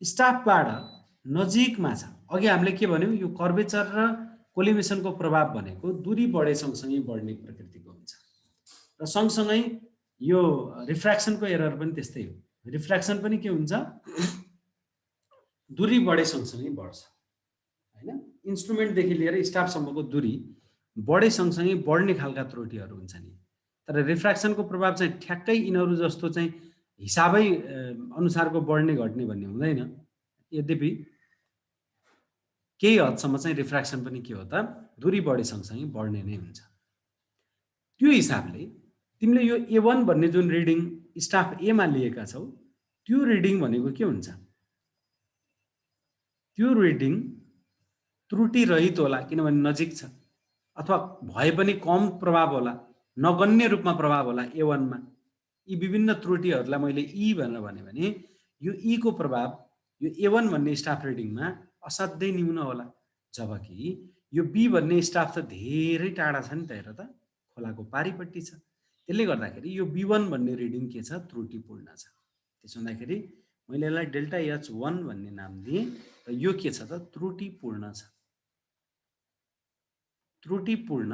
स्टाफबाट नजिकमा छ। अघि हामीले के भन्यौँ, यो कर्वेचर र कोलिमेसनको प्रभाव भनेको दूरी बढे सँगसँगै बढ्ने प्रकृतिको हुन्छ र सँगसँगै यो रिफ्र्याक्सनको एरर पनि त्यस्तै हो। रिफ्र्याक्सन पनि के हुन्छ, दूरी बढे सँगसँगै बढ्छ हैन। इन्स्ट्रुमेन्टदेखि लिएर स्टाफसम्मको दूरी बढे सँगसँगै बढ्ने खालका त्रुटिहरू हुन्छन्। तर रिफ्र्याक्सनको प्रभाव चाहिँ ठ्याक्कै यिनीहरू जस्तो चाहिँ हिसाबै अनुसारको बढ्ने घट्ने भन्ने हुँदैन। यद्यपि केही हदसम्म चाहिँ रिफ्र्याक्सन पनि के हो त, दूरी बढे सँगसँगै बढ्ने नै हुन्छ। त्यो हिसाबले तिमीले यो A1 भन्ने जुन रिडिङ स्टाफ ए मा लिएका छौ, त्यो रिडिङ भनेको के हुन्छ, त्यो रिडिङ त्रुटि रहित होला, किनभने नजिक छ, अथवा भए पनि कम प्रभाव होला, नगन्य रूपमा प्रभाव होला A1 मा। यी विभिन्न त्रुटिहरूलाई मैले ई भनेर भने भने यो ई को प्रभाव यो A1 भन्ने स्टाफ रिडिङमा असाध्यै न्यून होला, जबकि यो बी भन्ने स्टाफ त धेरै टाढा छ नि त। हेर त, खोलाको पारिपट्टि छ। त्यसले गर्दाखेरि यो B1 भन्ने रिडिङ के छ, त्रुटिपूर्ण छ। त्यसो हुँदाखेरि मैले यसलाई डेल्टा H1 भन्ने नाम दिएँ र यो के छ त, त्रुटिपूर्ण छ। त्रुटिपूर्ण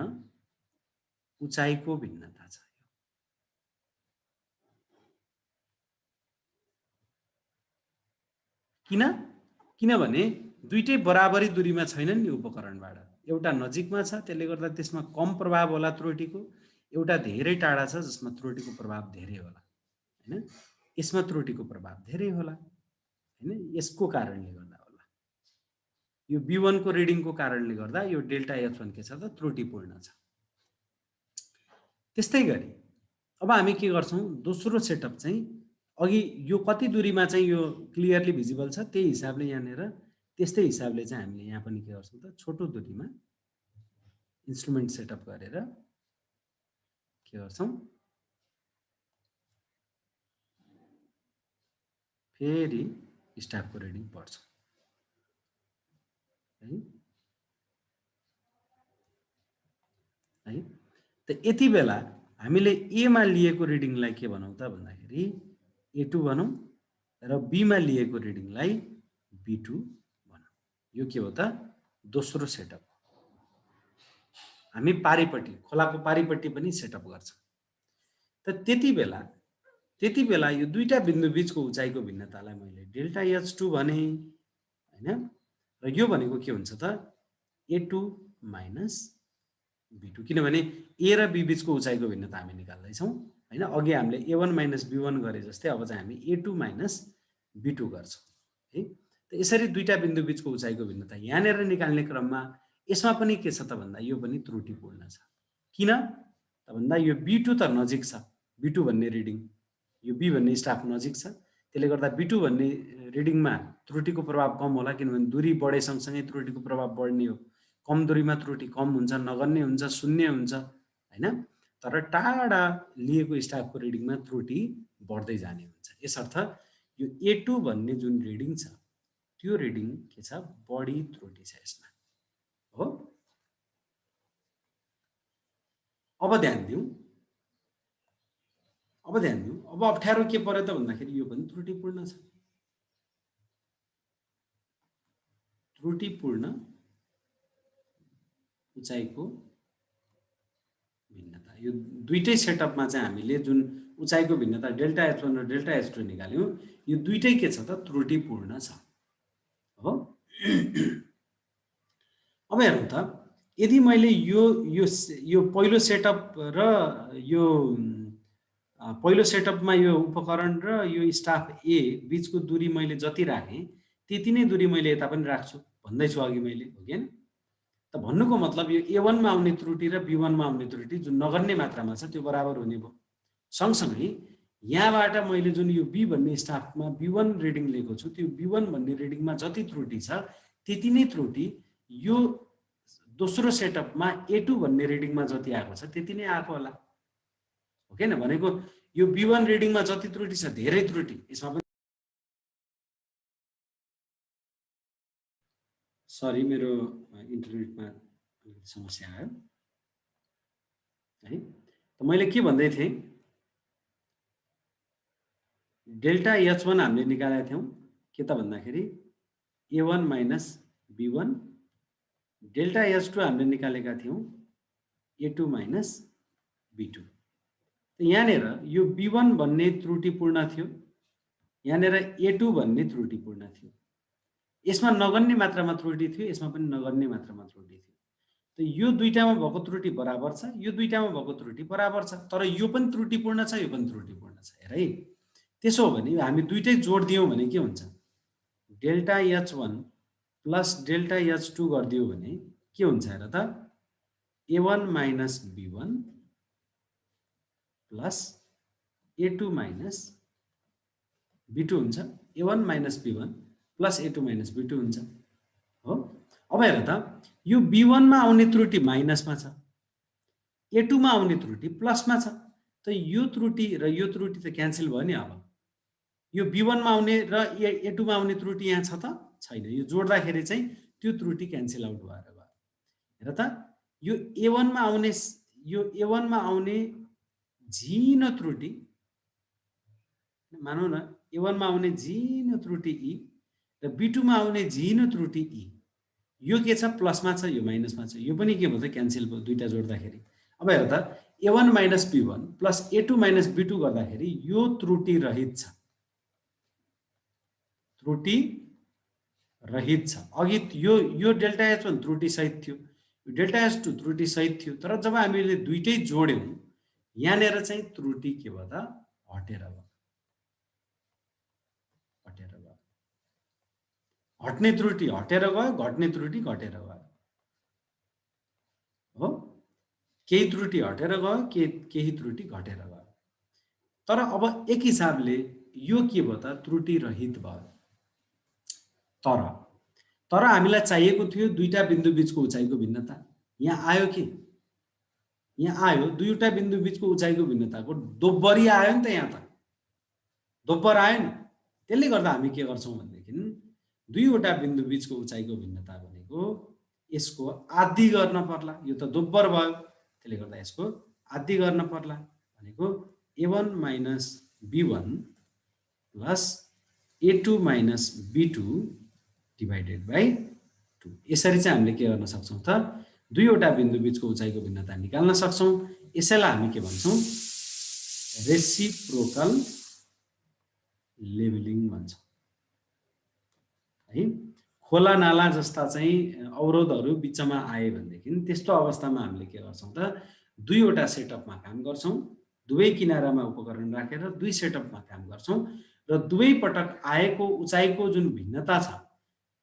उचाइको भिन्नता छ। किनभने दुईटै बराबरी दूरीमा छैनन् नि उपकरणबाट। एउटा नजिकमा छ, त्यसले गर्दा त्यसमा कम प्रभाव होला त्रुटिको, एउटा धेरै टाढा छ जसमा त्रुटिको प्रभाव धेरै होला हैन। यसमा त्रुटिको प्रभाव धेरै होला हैन। यसको कारणले गर्दा होला, यो B1 को रिडिङको कारणले गर्दा यो डेल्टा H1 के छ त, त्रुटिपूर्ण छ। त्यस्तै गरी अब हामी के गर्छौँ, दोस्रो सेटअप चाहिँ अघि यो कति दूरीमा चाहिँ यो क्लियरली भिजिबल छ त्यही हिसाबले यहाँनिर त्यस्तै हिसाबले चाहिँ हामीले यहाँ पनि के गर्छौँ त, छोटो दूरीमा इन्स्ट्रुमेन्ट सेटअप गरेर के गर्छौँ, फेरि स्टाफको रिडिङ पढ्छौँ है। त यति बेला हामीले ए मा लिएको रिडिङलाई के भनौँ त भन्दाखेरि A2 भनौँ र बी मा लिएको रिडिङलाई B2 भनौँ। यो के हो त, दोस्रो सेटअप। हामी पारिपट्टि, खोलाको पारिपट्टि पनि सेटअप गर्छौँ। त त्यति बेला यो दुईटा बिन्दु बीचको उचाइको भिन्नतालाई मैले डेल्टा H2 भने हैन। र यो भनेको के हुन्छ त, A2 माइनस B2, किनभने ए र बी बीचको उचाइको भिन्नता हामी निकाल्दैछौँ हैन। अघि हामीले A1 माइनस B1 गरे जस्तै अब चाहिँ हामी A2 माइनस B2 गर्छौँ है। त यसरी दुईटा बिन्दु बीचको उचाइको भिन्नता यहाँनिर निकाल्ने क्रममा यसमा पनि के छ त भन्दा यो पनि त्रुटिपूर्ण छ। किन त भन्दा यो B2 त नजिक छ, B2 भन्ने रिडिङ, यो बी भन्ने स्टाफ नजिक छ, त्यसले गर्दा B2 भन्ने रिडिङमा त्रुटिको प्रभाव कम होला, किनभने दूरी बढे सँगसँगै त्रुटिको प्रभाव बढ्ने हो। कम दूरीमा त्रुटि कम हुन्छ, नगन्य हुन्छ, शून्य हुन्छ हैन। तर टाढा लिएको स्टाफको रिडिङमा त्रुटि बढ्दै जाने हुन्छ। यसर्थ यो A2 भन्ने जुन रिडिङ छ त्यो रिडिङ के छ, बढी त्रुटि छ यसमा हो। अब ध्यान दिउँ, अब अप्ठ्यारो के पर्यो त भन्दाखेरि यो पनि त्रुटिपूर्ण छ। त्रुटिपूर्ण उचाइको भिन्नता, यो दुईटै सेटअपमा चाहिँ हामीले जुन उचाइको भिन्नता डेल्टा H1 र डेल्टा H2 निकाल्यौँ, यो दुईटै के छ त, त्रुटिपूर्ण छ हो। अब हेरौँ त, यदि मैले यो पहिलो सेटअप र यो पहिलो सेटअपमा यो उपकरण र यो स्टाफ ए बीचको दूरी मैले जति राखेँ त्यति नै दूरी मैले यता पनि राख्छु भन्दैछु अघि मैले, हो कि हैन। त भन्नुको मतलब यो A1 मा आउने त्रुटि र B1 मा आउने त्रुटि जुन नगन्य मात्रामा छ त्यो बराबर हुने भयो। सँगसँगै यहाँबाट मैले जुन यो बी भन्ने स्टाफमा B1 रिडिङ लिएको छु, त्यो B1 भन्ने रिडिङमा जति त्रुटि छ त्यति नै त्रुटि यो दोस्रो सेटअपमा A2 भन्ने रिडिङमा जति आएको छ त्यति नै आएको होला, हो कि हैन। भनेको यो B1 रिडिङमा जति त्रुटि छ धेरै त्रुटि यसमा पनि सरी मेरो इन्टरनेटमा अलिकति समस्या आयो है। त मैले के भन्दै थिएँ, डेल्टा H1 हामीले निकालेका थियौँ के त भन्दाखेरि A1 minus B1, delta H2 हामीले निकालेका थियौँ A2 माइनस B2। त यहाँनिर यो B1 भन्ने त्रुटिपूर्ण थियो, यहाँनिर A2 भन्ने त्रुटिपूर्ण थियो। यसमा नगन्य मात्रामा त्रुटि थियो, यसमा पनि नगन्य मात्रामा त्रुटि थियो। त यो दुईटामा भएको त्रुटि बराबर छ, यो दुईटामा भएको त्रुटि बराबर छ, तर यो पनि त्रुटिपूर्ण छ, यो पनि त्रुटिपूर्ण छ। हेर है, त्यसो हो भने हामी दुईटै जोड दियौँ भने के हुन्छ, delta H1 plus delta H2 गरिदियो भने के हुन्छ हेर त, A1 minus B1 plus A2 minus B2 हुन्छ। A1 minus B1 plus A2 minus B2 हुन्छ हो। अब हेर त, यो B1 मा आउने त्रुटि माइनसमा छ, A2 मा आउने त्रुटि प्लसमा छ। त यो त्रुटि र यो त्रुटि त क्यान्सल भयो नि। अब यो B1 मा आउने र A2 मा आउने त्रुटि यहाँ छ त छैन, यो जोड्दाखेरि चाहिँ त्यो त्रुटि क्यान्सल आउट भएर गयो। हेर त, यो A1 मा आउने, यो A1 मा आउने झिनो त्रुटि, मानौँ न A1 मा आउने झिनो त्रुटि E र B2 मा आउने झिनो त्रुटि E, यो के छ, प्लसमा छ, यो माइनसमा छ। यो पनि के भयो त क्यान्सल भयो दुईटा जोड्दाखेरि। अब हेर त, A1 minus B1 plus A2 minus B2 गर्दाखेरि यो त्रुटि रहित छ, त्रुटि रहित छ। अघि यो डेल्टा H1 त्रुटि सहित थियो, यो डेल्टा H2 त्रुटि सहित थियो, तर जब हामीले दुईटै जोड्यौँ यहाँनिर चाहिँ त्रुटि के भयो त, हटेर गयो, हटेर गयो। हट्ने त्रुटि हटेर गयो, घट्ने त्रुटि घटेर गयो हो। केही त्रुटि हटेर गयो, केही त्रुटि घटेर गयो। तर अब एक हिसाबले यो के भयो त, त्रुटि रहित भयो। तर हामीलाई चाहिएको थियो दुईटा बिन्दु बीचको उचाइको भिन्नता। यहाँ आयो कि, यहाँ आयो दुईवटा बिन्दु बीचको उचाइको भिन्नताको दोब्बरी आयो नि त, यहाँ त दोब्बर आयो नि। त्यसले गर्दा हामी के गर्छौँ भनेदेखि, दुईवटा बिन्दु बीचको उचाइको भिन्नता भनेको यसको आधी गर्न पर्ला, यो त दोब्बर भयो, त्यसले गर्दा यसको आधी गर्न पर्ला। भनेको A1 minus B1 plus A2 minus B2 divided by 2। यसरी चाहिँ हामीले के गर्न सक्छौँ त, दुईवटा बिन्दु बीचको उचाइको भिन्नता निकाल्न सक्छौँ। यसैलाई हामी के भन्छौँ, रेसिप्रोकल लेभलिङ भन्छौँ है। खोला नाला जस्ता चाहिँ अवरोधहरू बिचमा आए भनेदेखि त्यस्तो अवस्थामा हामीले के गर्छौँ त, दुईवटा सेटअपमा काम गर्छौँ, दुवै किनारामा उपकरण राखेर दुई सेटअपमा काम गर्छौँ र दुवै पटक आएको उचाइको जुन भिन्नता छ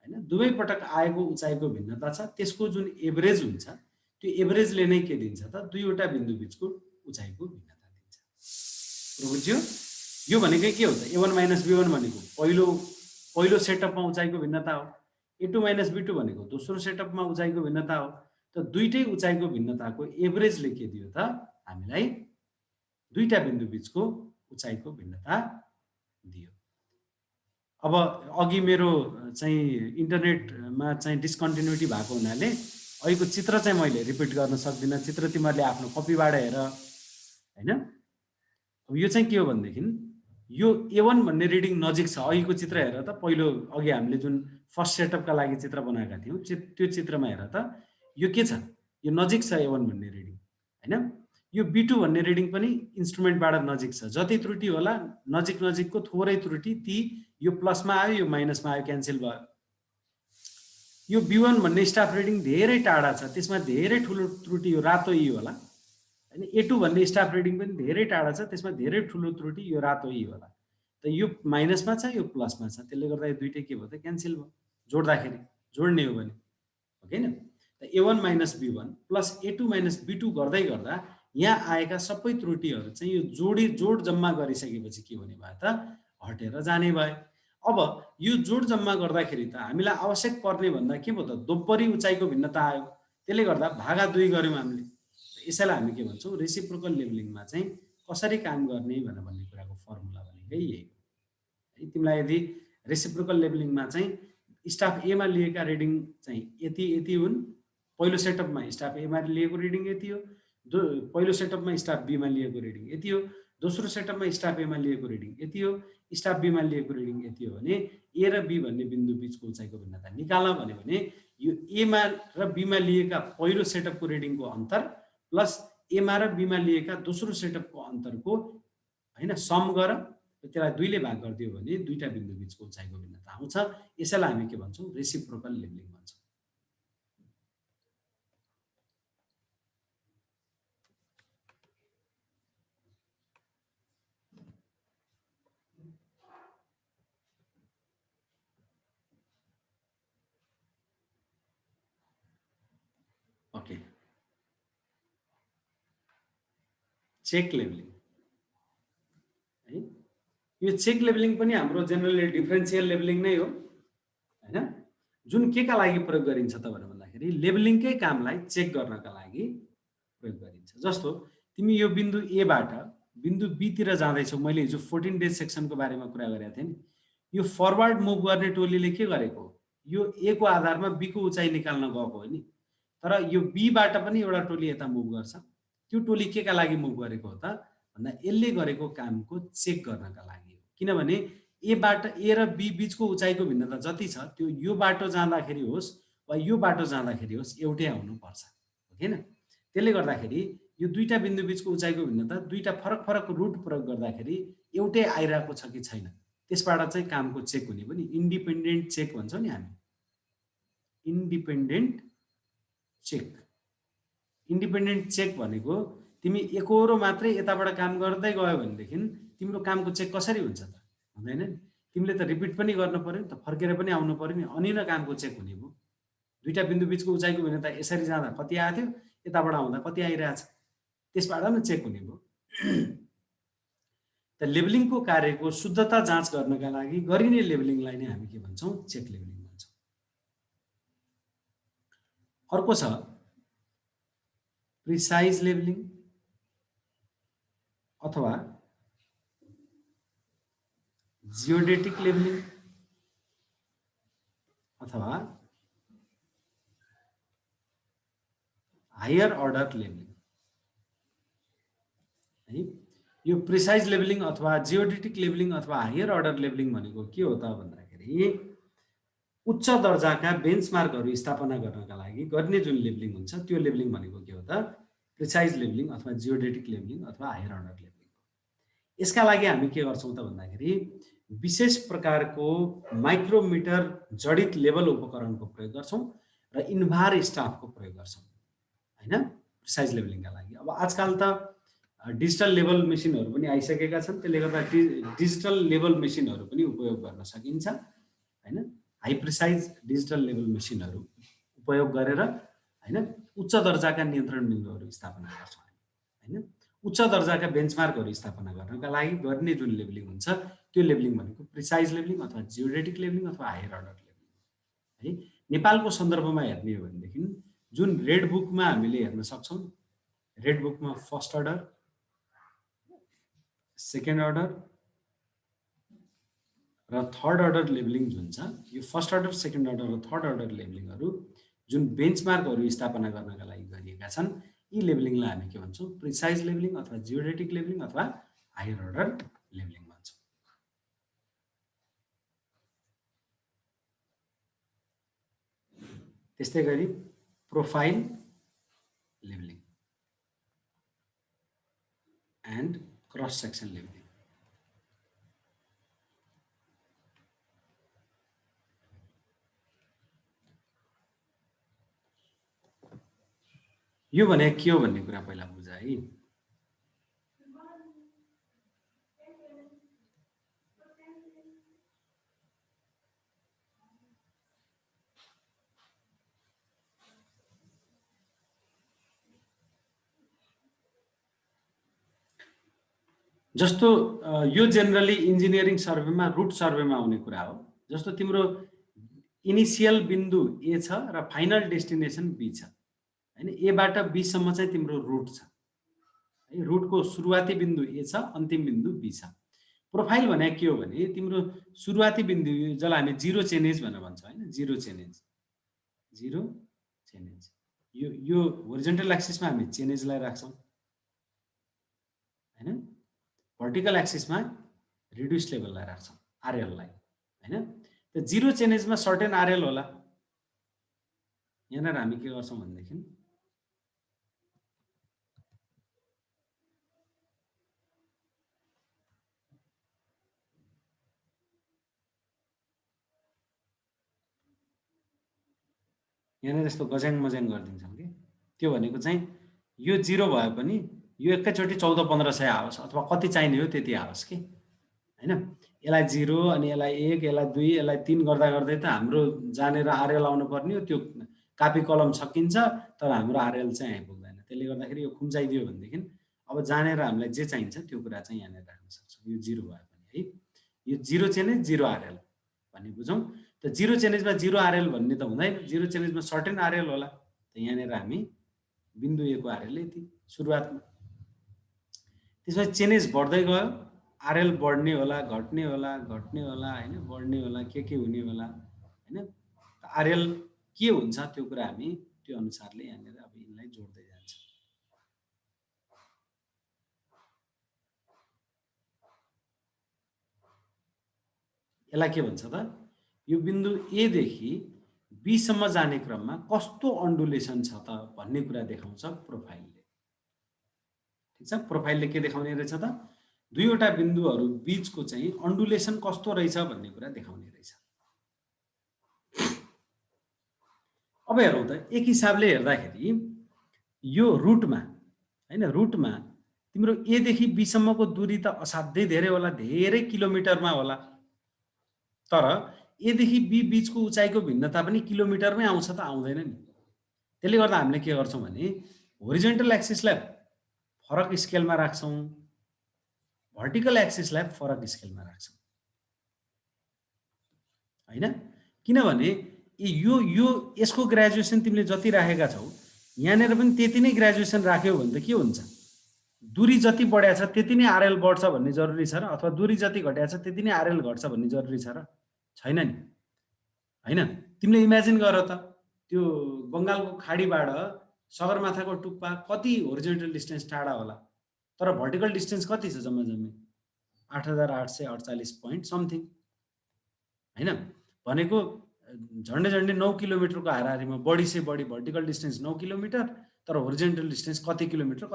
हैन, दुवै पटक आएको उचाइको भिन्नता छ, त्यसको जुन एभरेज हुन्छ त्यो एभरेजले नै के दिन्छ त, दुईवटा बिन्दु बीचको उचाइको भिन्नता दिन्छ। बुझ्यो? यो भनेको के हो त, A1 माइनस B1 भनेको पहिलो सेटअपमा उचाइको भिन्नता हो, A2 माइनस B2 भनेको दोस्रो सेटअपमा उचाइको भिन्नता हो। त दुईटै उचाइको भिन्नताको एभरेजले के दियो त, हामीलाई दुईटा बिन्दु बीचको उचाइको भिन्नता दियो। अब अघि मेरो चाहिँ इन्टरनेटमा चाहिँ डिस्कन्टिन्युटी भएको हुनाले अहिलेको चित्र चाहिँ मैले रिपिट गर्न सक्दिनँ। चित्र तिमीहरूले आफ्नो कपीबाट हेर हैन। अब यो चाहिँ के हो भनेदेखि, यो A1 भन्ने रिडिङ नजिक छ। अघिको चित्र हेर त, पहिलो अघि हामीले जुन फर्स्ट सेटअपका लागि चित्र बनाएका थियौँ त्यो चित्रमा हेर त, यो के छ, यो नजिक छ A1 भन्ने रिडिङ हैन। यो B2 भन्ने रिडिङ पनि इन्स्ट्रुमेन्टबाट नजिक छ। जति त्रुटि होला नजिक नजिकको थोरै त्रुटि, ती यो प्लसमा आयो यो माइनसमा आयो, क्यान्सल भयो। यो B1 भन्ने स्टाफ रिडिङ धेरै टाढा छ, त्यसमा धेरै ठुलो त्रुटि, यो रातो E होला हैन। A2 भन्ने स्टाफ रिडिङ पनि धेरै टाढा छ, त्यसमा धेरै ठुलो त्रुटि, यो रातो E होला। त यो माइनसमा छ, यो प्लसमा छ, त्यसले गर्दा यो दुईटै के भयो त, क्यान्सल भयो जोड्दाखेरि, जोड्ने हो भने हो किन। त A1 minus B1 plus A2 minus B2 गर्दै गर्दा यहाँ आएका सबै त्रुटिहरू चाहिँ यो जोड जम्मा गरिसकेपछि के हुने भयो त, हटेर जाने भयो। अब यो जोड जम्मा गर्दाखेरि त हामीलाई आवश्यक पर्ने भन्दा के भयो त, दोब्बरी उचाइको भिन्नता आयो, त्यसले गर्दा भागा 2 गर्यौँ हामीले। यसैलाई हामी के भन्छौँ, रेसिप्रोकल लेभलिङमा चाहिँ कसरी काम गर्ने भन्ने कुराको फर्मुला भनेकै यही हो है। तिमीलाई यदि रेसिप्रोकल लेभलिङमा चाहिँ स्टाफ ए मा लिएका रिडिङ चाहिँ यति यति हुन्। पहिलो सेटअपमा स्टाफ ए मा लिएको रिडिङ यति हो। पहिलो सेटअपमा स्टाफ बी मा लिएको रिडिङ यति हो। दोस्रो सेटअपमा स्टाफ ए मा लिएको रिडिङ यति हो। स्टाफ बी मा लिएको रिडिङ यति हो भने ए र बी भन्ने बिन्दु बीचको उचाइको भिन्नता निकाल भन्यो भने यो ए मा र बी मा लिएका पहिलो सेटअपको रिडिङको अन्तर प्लस ए मा र बी मा लिएका दोस्रो सेटअपको अन्तरको हैन सम गर, त्यसलाई 2 ले भाग गरिदियो भने दुईटा बिन्दु बीचको उचाइको भिन्नता आउँछ। यसैलाई हामी के भन्छौँ? रेसिप्रोकल लेभलिङ भन्छौँ। ओके, चेक लेभलिङ है। यो चेक लेभलिङ पनि हाम्रो जेनरली डिफरेन्शियल लेभलिङ नै हो हैन। जुन के का लागि प्रयोग गरिन्छ त भनेर भन्दाखेरि लेभलिङकै कामलाई चेक गर्नका लागि प्रयोग गरिन्छ। जस्तो तिमी यो बिन्दु ए बाट बिन्दु बी तिर जाँदैछौ। मैले हिजो 14 डेज सेक्सनको बारेमा कुरा गरेको थिएँ नि। यो फरवर्ड मुभ गर्ने टोलीले के गरेको? यो ए को आधारमा बी को उचाइ निकाल्न गएको हो नि। तर यो बी बाट पनि एउटा टोली यता मुभ गर्छ। त्यो टोली के का लागि मुभ गरेको हो त भन्दा यसले गरेको कामको चेक गर्नका लागि हो। किनभने ए बाट ए र बी बीचको उचाइको भिन्नता जति छ त्यो यो बाटो जाँदाखेरि होस् वा यो बाटो जाँदाखेरि होस् एउटै आउनु पर्छ, हो किन? त्यसले गर्दाखेरि यो दुईटा बिन्दु बीचको उचाइको भिन्नता दुईटा फरक फरक रुट प्रयोग गर्दाखेरि एउटै आइरहेको छ कि छैन त्यसबाट चाहिँ कामको चेक हुने पनि इन्डिपेन्डेन्ट चेक भन्छौँ नि हामी। Independent check. इन्डिपेन्डेन्ट चेक भनेको तिमी एकहोरो मात्रै यताबाट काम गर्दै गयो भनेदेखि तिम्रो कामको चेक कसरी हुन्छ त? हुँदैन नि। तिमीले त रिपिट पनि गर्न पर्यो नि त, फर्केर पनि आउनु पर्यो नि, अनि न कामको चेक हुने भयो। दुईटा बिन्दु बीचको उचाइको भिन्नता यसरी जाँदा कति आएको थियो, यताबाट आउँदा कति आइरहेछ, त्यसबाट न चेक हुने भयो। त लेभलिङको कार्यको शुद्धता जाँच गर्नका लागि गरिने लेभलिङलाई नै हामी के भन्छौँ? चेक लेभलिङ भन्छौँ। अर्को छ प्रिसाइज लेभलिङ अथवा जियोडेटिक लेभलिङ अथवा हायर अर्डर लेभलिङ है। यो प्रिसाइज लेभलिङ अथवा जियोडेटिक लेभलिङ अथवा हायर अर्डर लेभलिङ भनेको के हो त भन्दाखेरि उच्च दर्जाका बेन्चमार्कहरू स्थापना गर्नका लागि गर्ने जुन लेभलिङ हुन्छ त्यो लेभलिङ भनेको के हो त? प्रिसाइज लेभलिङ अथवा जियोडेटिक लेभलिङ अथवा हायर अर्डर लेभलिङ। यसका लागि हामी के गर्छौँ त भन्दाखेरि विशेष प्रकारको माइक्रोमिटर जडित लेभल उपकरणको प्रयोग गर्छौँ र इन्भार स्टाफको प्रयोग गर्छौँ हैन प्रिसाइज लेभलिङका लागि। अब आजकल त डिजिटल लेभल मेसिनहरू पनि आइसकेका छन्। त्यसले गर्दा डिजिटल लेभल मेसिनहरू पनि उपयोग गर्न सकिन्छ हैन। हाई प्रिसाइज डिजिटल लेभल मेसिनहरू उपयोग गरेर हैन उच्च दर्जाका नियन्त्रण बिन्दुहरू स्थापना गर्छौँ हैन। उच्च दर्जाका बेन्चमार्कहरू स्थापना गर्नका लागि गर्ने जुन लेभलिङ हुन्छ त्यो लेभलिङ भनेको प्रिसाइज लेभलिङ अथवा जियोडेटिक लेभलिङ अथवा हायर अर्डर लेभलिङ है। नेपालको सन्दर्भमा हेर्ने हो भनेदेखि जुन रेड बुकमा हामीले हेर्न सक्छौँ, रेड बुकमा फर्स्ट अर्डर, सेकेन्ड अर्डर र थर्ड अर्डर लेभलिङ जुन छ, यो फर्स्ट अर्डर, सेकेन्ड अर्डर र थर्ड अर्डर लेभलिङहरू जुन बेन्चमार्कहरू स्थापना गर्नका लागि गरिएका छन् यी लेभलिङलाई हामी के भन्छौँ? प्रिसाइज लेभलिङ अथवा जियोडेटिक लेभलिङ अथवा हायर अर्डर लेभलिङ भन्छौँ। त्यस्तै गरी profile levelling and cross section levelling. यो भने के हो भन्ने कुरा पहिला बुझ है। जस्तो यो जेनरली इन्जिनियरिङ सर्वेमा रुट सर्वेमा आउने कुरा हो। जस्तो तिम्रो इनिसियल बिन्दु ए छ र फाइनल डेस्टिनेसन बी छ हैन। ए बाट बी सम्म चाहिँ तिम्रो रुट छ है। रुटको सुरुवाती बिन्दु ए छ, अन्तिम बिन्दु बी छ। प्रोफाइल भने के हो भने तिम्रो सुरुवाती बिन्दु जसलाई हामी जिरो चेनेज भनेर भन्छौँ होइन, जिरो चेनेज यो होरिजेन्टल एक्सिसमा हामी चेनेजलाई राख्छौँ होइन, भर्टिकल एक्सिसमा रिड्युस लेभललाई राख्छौँ आरएललाई होइन। त्यो जिरो चेनेजमा सर्टेन आरएल होला। यहाँनिर हामी के गर्छौँ भनेदेखि यहाँनिर यस्तो गज्याङ मज्याङ गरिदिन्छौँ कि त्यो भनेको चाहिँ यो जिरो भए पनि यो एकैचोटि 14-1500 आओस् अथवा कति चाहिने हो त्यति आओस् कि होइन। यसलाई 0 अनि यसलाई 1 यसलाई 2 यसलाई 3 गर्दा गर्दै त हाम्रो जानेर आरएल आउनु पर्ने हो। त्यो कापी कलम सकिन्छ तर हाम्रो आरएल चाहिँ आइपुग्दैन। त्यसले गर्दाखेरि यो खुम्चाइदियो भनेदेखि अब जानेर हामीलाई जे चाहिन्छ त्यो कुरा चाहिँ यहाँनिर राख्न सक्छौँ। यो 0 भए पनि है, यो जिरो चेनेज जिरो आरएल भन्ने बुझौँ। त जिरो चेनेजमा जिरो आरएल भन्ने त हुँदैन, जिरो चेनेजमा सर्टेन आरएल होला। त यहाँनिर हामी बिन्दु ए को आरएल यति सुरुवातमा, त्यसपछि चेनेज बढ्दै गयो, आरएल बढ्ने होला घट्ने होला होइन, बढ्ने होला के हुने होला होइन। आरएल के हुन्छ त्यो कुरा हामी त्यो अनुसारले यहाँनिर अब यिनलाई जोड्दै जान्छौँ। यसलाई के भन्छ त, यो बिन्दु ए देखि बी सम्म जाने क्रममा कस्तो अन्डुलेसन छ त भन्ने कुरा देखाउँछ प्रोफाइलले। ठिक छ, प्रोफाइलले के देखाउने रहेछ त, दुईवटा बिन्दुहरू बीचको चाहिँ अन्डुलेसन कस्तो रहेछ भन्ने कुरा देखाउने रहेछ। अब हेरौँ त, एक हिसाबले हेर्दाखेरि यो रुटमा होइन, रुटमा तिम्रो ए देखि बी सम्मको दूरी त असाध्यै धेरै होला, धेरै किलोमिटरमा होला। तर ए देखि बी बीचको उचाइको भिन्नता पनि किलोमिटरमै आउँछ त आउँदैन नि। त्यसले गर्दा हामीले के गर्छौँ भने होरिजेन्टल एक्सिसलाई फरक स्केलमा राख्छौँ, भर्टिकल एक्सिसलाई फरक स्केलमा राख्छौँ होइन। किनभने यो यसको ग्रेजुएसन तिमीले जति राखेका छौ यहाँनिर पनि त्यति नै ग्रेजुएसन राख्यौ भने त के हुन्छ, दूरी जति बढ्या छ त्यति नै आरएल बढ्छ भन्ने जरुरी छ र, अथवा दूरी जति घट्या छ त्यति नै आरएल घट्छ भन्ने जरुरी छ र, छैन नि होइन। तिमीले इमेजिन गर त, त्यो बङ्गालको खाडीबाट सगरमाथाको टुप्पा कति होरिजेन्टल डिस्टेन्स टाढा होला, तर भर्टिकल डिस्टेन्स कति छ जम्मा जम्मी 8848 पोइन्ट समथिङ होइन। भनेको झन्डै 9 किलोमिटरको हाराहारीमा, बढी से बढी भर्टिकल डिस्टेन्स 9 किलोमिटर, तर होरिजेन्टल डिस्टेन्स कति किलोमिटर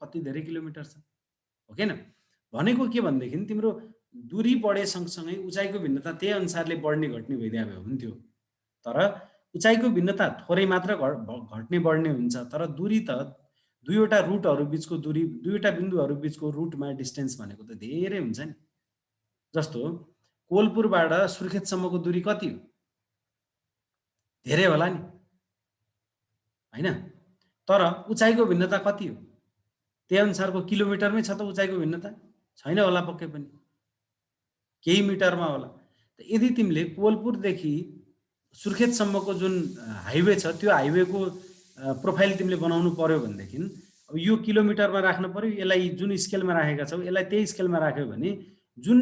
कति धेरै किलोमिटर छ हो कि न। भनेको के भनेदेखि तिम्रो दूरी बढे सँगसँगै उचाइको भिन्नता त्यही अनुसारले बढ्ने घट्ने भइदिया भए हुन्थ्यो, तर उचाइको भिन्नता थोरै मात्र घट्ने बढ्ने हुन्छ, तर दूरी त दुईवटा रुटहरू बिचको दूरी, दुईवटा बिन्दुहरू बिचको रुटमा डिस्टेन्स भनेको त धेरै हुन्छ नि। जस्तो कोलपुरबाट सुर्खेतसम्मको दूरी कति हो, धेरै होला नि होइन, तर उचाइको भिन्नता कति हो, त्यही अनुसारको किलोमिटरमै छ त उचाइको भिन्नता छैन होला, पक्कै पनि केही मिटरमा होला। त यदि तिमीले कोलपुरदेखि सुर्खेतसम्मको जुन हाइवे छ त्यो हाइवेको प्रोफाइल तिमीले बनाउनु पर्यो भनेदेखि अब यो किलोमिटरमा राख्नु पर्यो, यसलाई जुन स्केलमा राखेका छौ यसलाई त्यही स्केलमा राख्यो भने जुन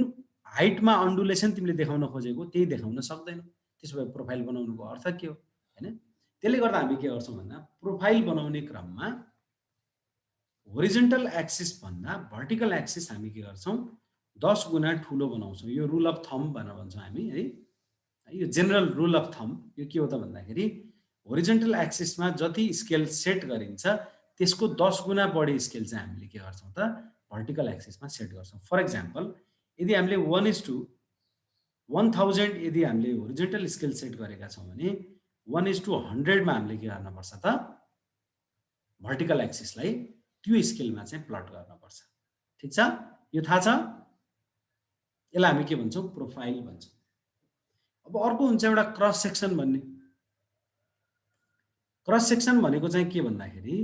हाइटमा अन्डुलेसन तिमीले देखाउन खोजेको त्यही देखाउन सक्दैन। त्यसो भए प्रोफाइल बनाउनुको अर्थ के हो होइन। त्यसले गर्दा हामी के गर्छौँ भन्दा प्रोफाइल बनाउने क्रममा होरिजेन्टल एक्सिस भन्दा भर्टिकल एक्सिस हामी के गर्छौँ 10 गुणा ठुलो बनाउँछौँ। यो रुल अफ थम्ब भनेर भन्छौँ हामी है, यो जेनरल रुल अफ थम्ब। यो के हो त भन्दाखेरि होरिजेन्टल एक्सिसमा जति स्केल सेट गरिन्छ त्यसको 10 गुणा बढी स्केल चाहिँ हामीले के गर्छौँ त भर्टिकल एक्सिसमा सेट गर्छौँ। फर एक्जाम्पल यदि हामीले 1:1000 यदि हामीले होरिजेन्टल स्केल सेट गरेका छौँ भने 1:100 मा हामीले के गर्नुपर्छ त भर्टिकल एक्सिसलाई त्यो स्केलमा चाहिँ प्लट गर्नुपर्छ। ठिक छ, यो थाहा छ। यसलाई हामी के भन्छौँ प्रोफाइल भन्छौँ। अब अर्को हुन्छ एउटा क्रस सेक्सन भन्ने। क्रस सेक्सन भनेको चाहिँ के भन्दाखेरि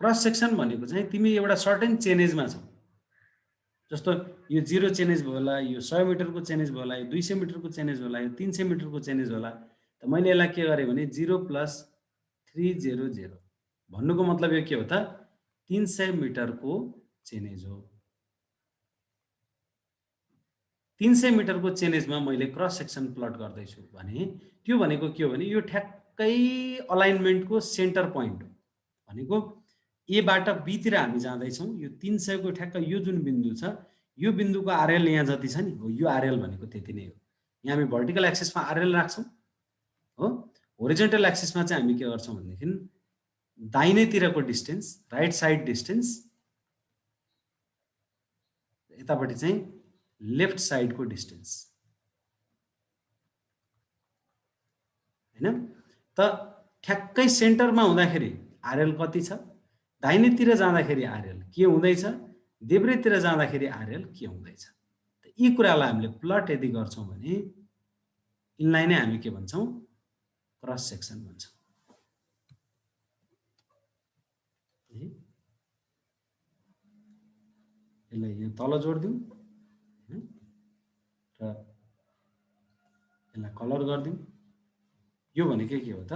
क्रस सेक्सन भनेको चाहिँ तिमी एउटा सर्टेन चेनेजमा छौ, जस्तो यो 0 चेनेज भयो होला, यो 100 मिटरको चेनेज भयो होला, यो 200 मिटरको चेनेज होला, यो 300 मिटरको चेनेज होला। त मैले यसलाई के गरेँ भने 0 + 300 भन्नुको मतलब यो के हो त 300 मिटरको चेनेज हो। 300 मिटरको चेनेजमा मैले क्रस सेक्सन प्लट गर्दैछु भने त्यो भनेको के हो भने यो ठ्याक्कै अलाइनमेन्टको सेन्टर पोइन्ट हो। भनेको एबाट बीतिर हामी जाँदैछौँ, यो 300 को ठ्याक्क यो जुन बिन्दु छ, यो बिन्दुको आरएल यहाँ जति छ नि, हो यो आरएल भनेको त्यति नै हो। यहाँ हामी भर्टिकल एक्सिसमा आरएल राख्छौँ हो। होरिजेन्टल एक्सिसमा चाहिँ हामी के गर्छौँ भनेदेखि दाहिनेतिरको डिस्टेन्स, राइट साइड डिस्टेन्स, यतापट्टि चाहिँ लेफ्ट साइडको डिस्टेन्स, हैन? त ठ्याक्कै सेन्टरमा हुँदाखेरि आरएल कति छ, दाहिनेतिर जाँदाखेरि आरएल के हुँदैछ, देब्रेतिर जाँदाखेरि आरएल के हुँदैछ। त यी कुरालाई हामीले प्लट यदि गर्छौँ भने यिनलाई नै हामी के भन्छौँ, क्रस सेक्सन भन्छौँ। यसलाई यहाँ तल जोडिदिउँ र यसलाई कलर गरिदिउँ। यो भनेको के हो त,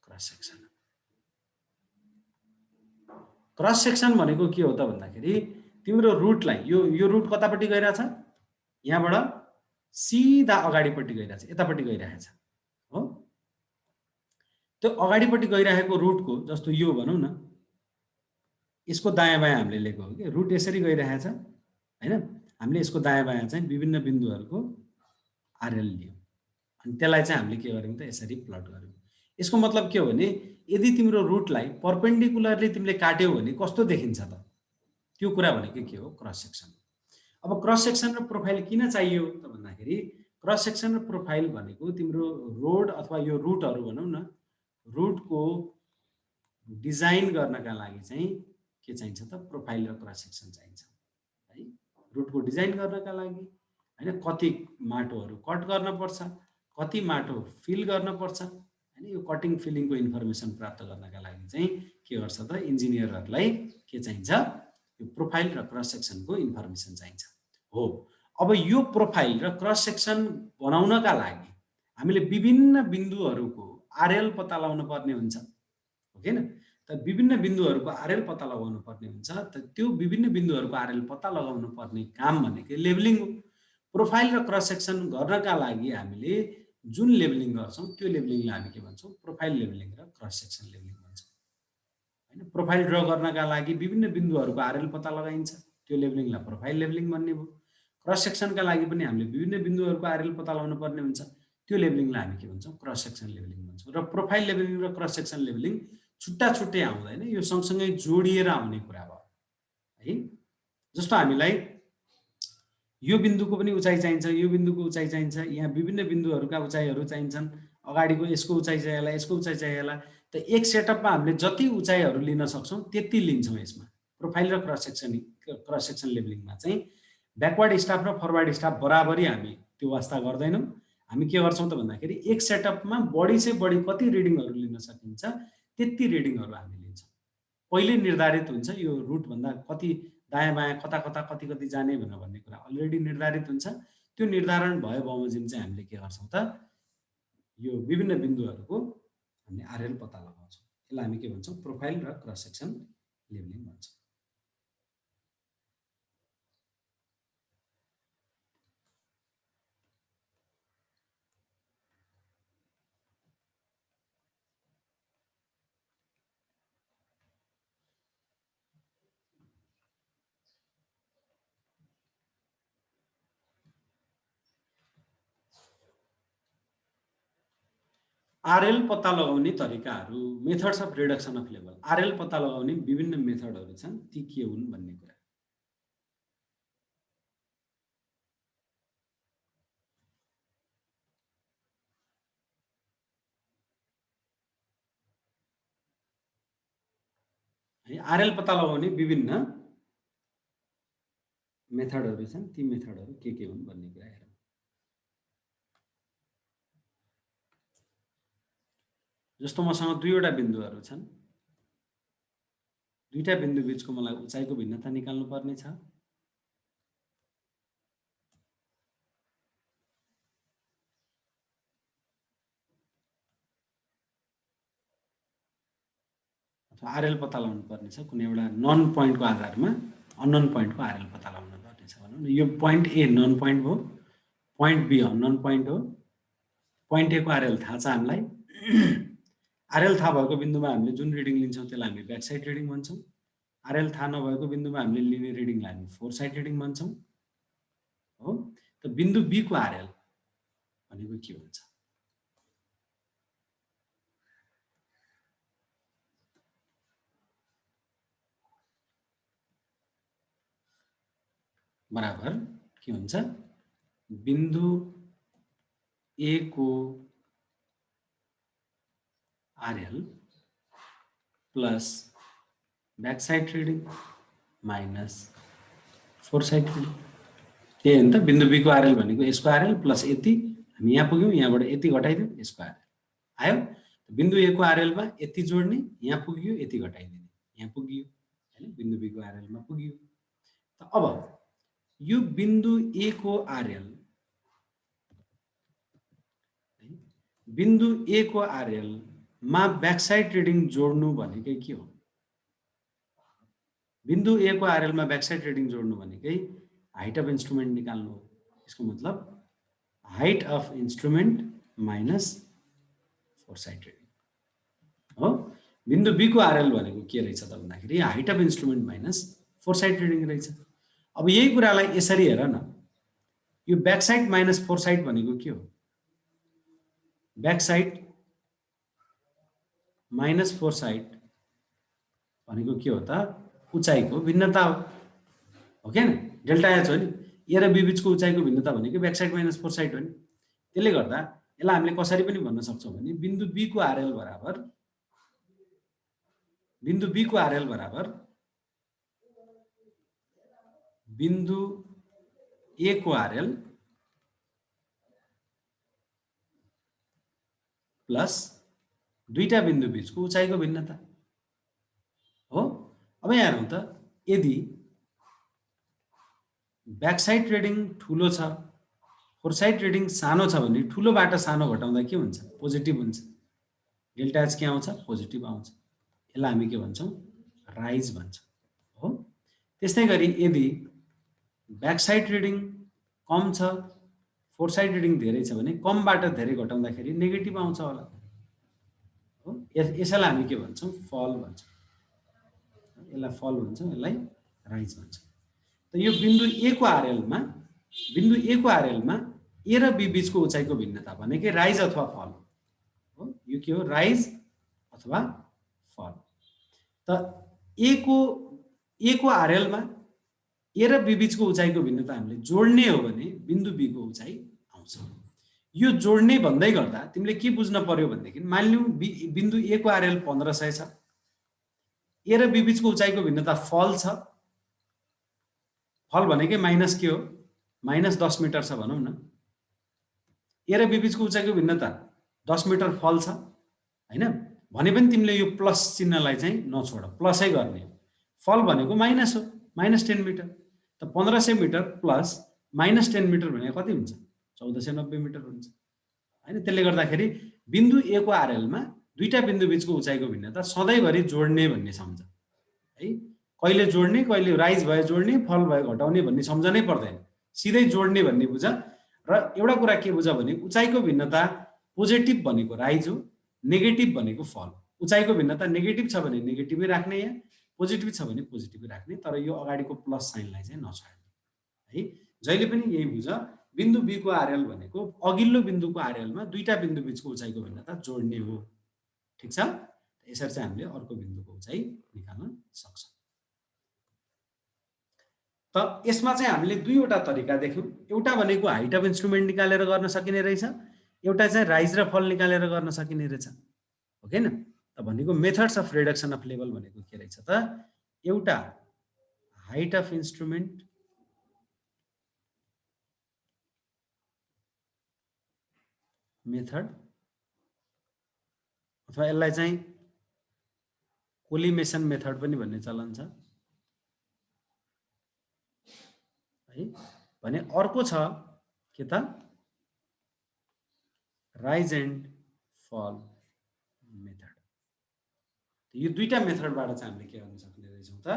क्रस सेक्सन। क्रस सेक्सन भनेको के हो त भन्दाखेरि तिम्रो रुटलाई यो रुट कतापट्टि गइरहेछ, यहाँबाट सिधा अगाडिपट्टि गइरहेछ, यतापट्टि गइरहेछ हो। त्यो अगाडिपट्टि गइरहेको रुटको जस्तो यो भनौँ न, यसको दायाँ बायाँ हामीले लिएको हो कि रुट यसरी गइरहेछ हैन। हामीले यसको दायाँ बायाँ चाहिँ विभिन्न बिन्दुहरूको आरएल लियौँ अनि त्यसलाई चाहिँ हामीले के गर्यौँ त यसरी प्लट गर्यौँ। यसको मतलब के हो भने यदि तिम्रो रुटलाई पर्पेन्डिकुलरली तिमीले काट्यौ भने कस्तो देखिन्छ त, त्यो कुरा भनेको के हो, क्रस सेक्सन। अब क्रस सेक्सन र प्रोफाइल किन चाहियो त भन्दाखेरि क्रस सेक्सन र प्रोफाइल भनेको तिम्रो रोड अथवा यो रुटहरू भनौँ न, रुटको डिजाइन गर्नका लागि चाहिँ के चाहिन्छ त, प्रोफाइल र क्रस सेक्सन चाहिन्छ है। रुटको डिजाइन गर्नका लागि हैन, कति माटोहरू कट गर्नुपर्छ, कति माटो फिल गर्नुपर्छ हैन, यो कटिङ फिलिङको इन्फर्मेसन प्राप्त गर्नका लागि चाहिँ के गर्छ त, इन्जिनियरहरूलाई के चाहिन्छ, यो प्रोफाइल र क्रस सेक्सनको इन्फर्मेसन चाहिन्छ हो। अब यो प्रोफाइल र क्रस सेक्सन बनाउनका लागि हामीले विभिन्न बिन्दुहरूको आरएल पत्ता लगाउन पर्ने हुन्छ हो किन। त विभिन्न बिन्दुहरूको आरएल पत्ता लगाउनु पर्ने हुन्छ। त त्यो विभिन्न बिन्दुहरूको आरएल पत्ता लगाउनु पर्ने काम भनेको लेभलिङ हो। प्रोफाइल र क्रस सेक्सन गर्नका लागि हामीले जुन लेभलिङ गर्छौँ त्यो लेभलिङलाई हामी के भन्छौँ, प्रोफाइल लेभलिङ र क्रस सेक्सन लेभलिङ भन्छौँ हैन। प्रोफाइल ड्र गर्नका लागि विभिन्न बिन्दुहरूको आरएल पत्ता लगाइन्छ, त्यो लेभलिङलाई प्रोफाइल लेभलिङ भन्ने भयो। क्रस सेक्सनका लागि पनि हामीले विभिन्न बिन्दुहरूको आरएल पत्ता लगाउनु पर्ने हुन्छ, त्यो लेभलिङलाई हामी के भन्छौँ, क्रस सेक्सन लेभलिङ भन्छौँ। र प्रोफाइल लेभलिङ र क्रस सेक्सन लेभलिङ छुट्टा छुट्टै आउँदैन, यो सँगसँगै जोडिएर आउने कुरा भयो है। जस्तो हामीलाई यो बिन्दुको पनि उचाइ चाहिन्छ, यो बिन्दुको उचाइ चाहिन्छ, यहाँ विभिन्न बिन्दुहरूका उचाइहरू चाहिन्छन्, अगाडिको यसको उचाइ चाहिएला, यसको उचाइ चाहिएला। त एक सेटअपमा हामीले जति उचाइहरू लिन सक्छौँ त्यति लिन्छौँ यसमा। प्रोफाइल र क्रस सेक्सन लेभलिङमा चाहिँ ब्याकवर्ड स्टाफ र फरवर्ड स्टाफ बराबरी हामी त्यो वास्ता गर्दैनौँ। हामी के गर्छौँ त भन्दाखेरि एक सेटअपमा बढी से बढी कति रिडिङहरू लिन सकिन्छ त्यति रिडिङहरू हामी लिन्छौँ। पहिले निर्धारित हुन्छ यो रुटभन्दा कति दायाँ बायाँ कता कता कति कति जाने भनेर भन्ने कुरा अलरेडी निर्धारित हुन्छ। त्यो निर्धारण भए बमोजिम चाहिँ हामीले के गर्छौँ त, यो विभिन्न बिन्दुहरूको हामीले आरएल पत्ता लगाउँछौँ। यसलाई हामी के भन्छौँ, प्रोफाइल र क्रस सेक्सन लेभलिङ भन्छौँ। आरएल पत्ता लगाउने तरिकाहरू, methods of reduction of level. RL पत्ता लगाउने विभिन्न मेथडहरू छन्, ती के हुन् भन्ने कुरा। है आरएल पत्ता लगाउने विभिन्न मेथडहरू छन्, ती मेथडहरू के हुन् भन्ने कुरा हेरौँ। जस्तो मसँग दुईवटा बिन्दुहरू छन्, दुईटा बिन्दु बिचको मलाई उचाइको भिन्नता निकाल्नु पर्ने छ। अथवा आरएल पत्ता लगाउनु पर्ने छ कुनै एउटा नन पोइन्टको आधारमा अननोन पोइन्टको आरएल पत्ता लगाउनु पर्ने छ भनौँ न। यो पोइन्ट ए नन पोइन्ट हो, पोइन्ट बी अननोन पोइन्ट हो। पोइन्ट ए को आरएल थाहा छ हामीलाई। आरएल थाहा भएको बिन्दुमा हामीले जुन रिडिङ लिन्छौँ त्यसलाई हामी ब्याक साइड रिडिङ भन्छौँ। आरएल थाहा नभएको बिन्दुमा हामीले लिने रिडिङलाई हामी फोर साइड रिडिङ भन्छौँ हो। त बिन्दु बी को आरएल भनेको के हुन्छ? बराबर के हुन्छ? बिन्दु ए को RL plus back side reading minus fore side reading. त्यही हो नि त। बिन्दु बी को आरएल भनेको यसको आरएल प्लस यति, हामी यहाँ पुग्यौँ, यहाँबाट यति घटाइदिउँ, यसको आरएल आयो। बिन्दु ए को आरएलमा यति जोड्ने, यहाँ पुग्यो, यति घटाइदिने, यहाँ पुग्यो हैन, बिन्दु बी को आरएलमा पुग्यो। त अब यो बिन्दु ए को आरएल, बिन्दु ए को आरएल मा ब्याक साइड रिडिङ जोड्नु भनेकै के हो? बिन्दु ए को आरएल मा ब्याक साइड रिडिङ जोड्नु भनेकै हाइट अफ इन्स्ट्रुमेन्ट निकाल्नु हो। यसको मतलब height of instrument minus fore side reading हो। बिन्दु बी को आरएल भनेको के रहेछ त भन्दाखेरि height of instrument minus fore side reading रहेछ। अब यही कुरालाई यसरी हेर न, यो back side minus fore side भनेको के हो? Back side minus fore side भनेको के हो त? उचाइको भिन्नता हो के हैन? डेल्टा एच हो नि। ए र बी बीचको उचाइको भिन्नता भनेको back side minus fore side हो नि। त्यसले गर्दा यसलाई हामीले कसरी पनि भन्न सक्छौँ भने बिन्दु बी को आरएल बराबर, बिन्दु बी को आरएल बराबर बिन्दु ए को आरएल प्लस दुईटा बिन्दु बीचको उचाइको भिन्नता हो। अब यहाँ हेरौँ त, यदि ब्याक साइड रिडिङ ठुलो छ, फोर साइड रिडिङ सानो छ भने ठुलोबाट सानो घटाउँदा के हुन्छ? पोजिटिभ हुन्छ। डेल्टा एच के आउँछ? पोजिटिभ आउँछ। यसलाई हामी के भन्छौँ? राइज भन्छौँ हो। त्यस्तै गरी यदि ब्याक साइड रिडिङ कम छ, फोर साइड रिडिङ धेरै छ भने कमबाट धेरै घटाउँदाखेरि नेगेटिभ आउँछ होला हो। यसैलाई हामी के भन्छौँ? फल भन्छौँ। यसलाई फल भन्छौँ, यसलाई राइज भन्छौँ। त यो बिन्दु ए को आरएलमा, बिन्दु ए को आरएलमा ए र बी बीचको उचाइको भिन्नता भनेकै राइज अथवा फल हो। यो के हो? राइज अथवा फल। त ए को आरएलमा ए र बी बीचको उचाइको भिन्नता हामीले जोड्ने हो भने बिन्दु बी को उचाइ आउँछ। यो जोड्ने भन्दै गर्दा तिमीले के बुझ्न पर्यो भनेदेखि मानिलिउँ बिन्दु ए को आरएल 1500 छ, ए र बी बीचको उचाइको भिन्नता फल छ। फल भनेकै माइनस के हो? माइनस 10 मिटर छ भनौँ न। ए र बी बीचको उचाइको भिन्नता 10 मिटर फल छ हैन भने पनि तिमीले यो प्लस चिन्हलाई चाहिँ नछोड, प्लसै गर्ने हो। फल भनेको माइनस हो, माइनस 10 मिटर। त 1500 मिटर प्लस माइनस 10 मिटर भनेको कति हुन्छ? 1490 मिटर हुन्छ हैन। त्यसले गर्दाखेरि बिन्दु ए को आरएलमा दुईटा बिन्दु बीचको उचाइको भिन्नता सधैँभरि जोड्ने भन्ने सम्झ है। कहिले जोड्ने, कहिले राइज भए जोड्ने, फल भए घटाउने भन्ने सम्झनै पर्दैन, सिधै जोड्ने भन्ने बुझ। र एउटा कुरा के बुझ भने उचाइको भिन्नता पोजिटिभ भनेको राइज हो, नेगेटिभ भनेको फल। उचाइको भिन्नता नेगेटिभ छ भने नेगेटिभै राख्ने, यहाँ पोजिटिभ छ भने पोजिटिभै राख्ने, तर यो अगाडिको प्लस साइनलाई चाहिँ नछोड्ने है। जहिले पनि यही बुझ, बिन्दु बी को आरएल भनेको अघिल्लो बिन्दुको आरएलमा दुईटा बिन्दु बीचको उचाइको भिन्नता जोड्ने हो। ठिक छ? यसरी चाहिँ हामीले अर्को बिन्दुको उचाइ निकाल्न सक्छौँ। त यसमा चाहिँ हामीले दुईवटा तरिका देख्यौँ। एउटा भनेको हाइट अफ इन्स्ट्रुमेन्ट निकालेर गर्न सकिने रहेछ, एउटा चाहिँ राइज र फल निकालेर गर्न सकिने रहेछ हो कि हैन। त भनेको methods of reduction of level भनेको के रहेछ त? एउटा हाइट अफ इन्स्ट्रुमेन्ट मेथड अथवा यसलाई चाहिँ कोलिमेसन मेथड पनि भन्ने चलन छ है। भने अर्को छ के त? राइज एन्ड फल मेथड। यो दुईटा मेथडबाट चाहिँ हामीले के गर्न सक्ने रहेछौँ त,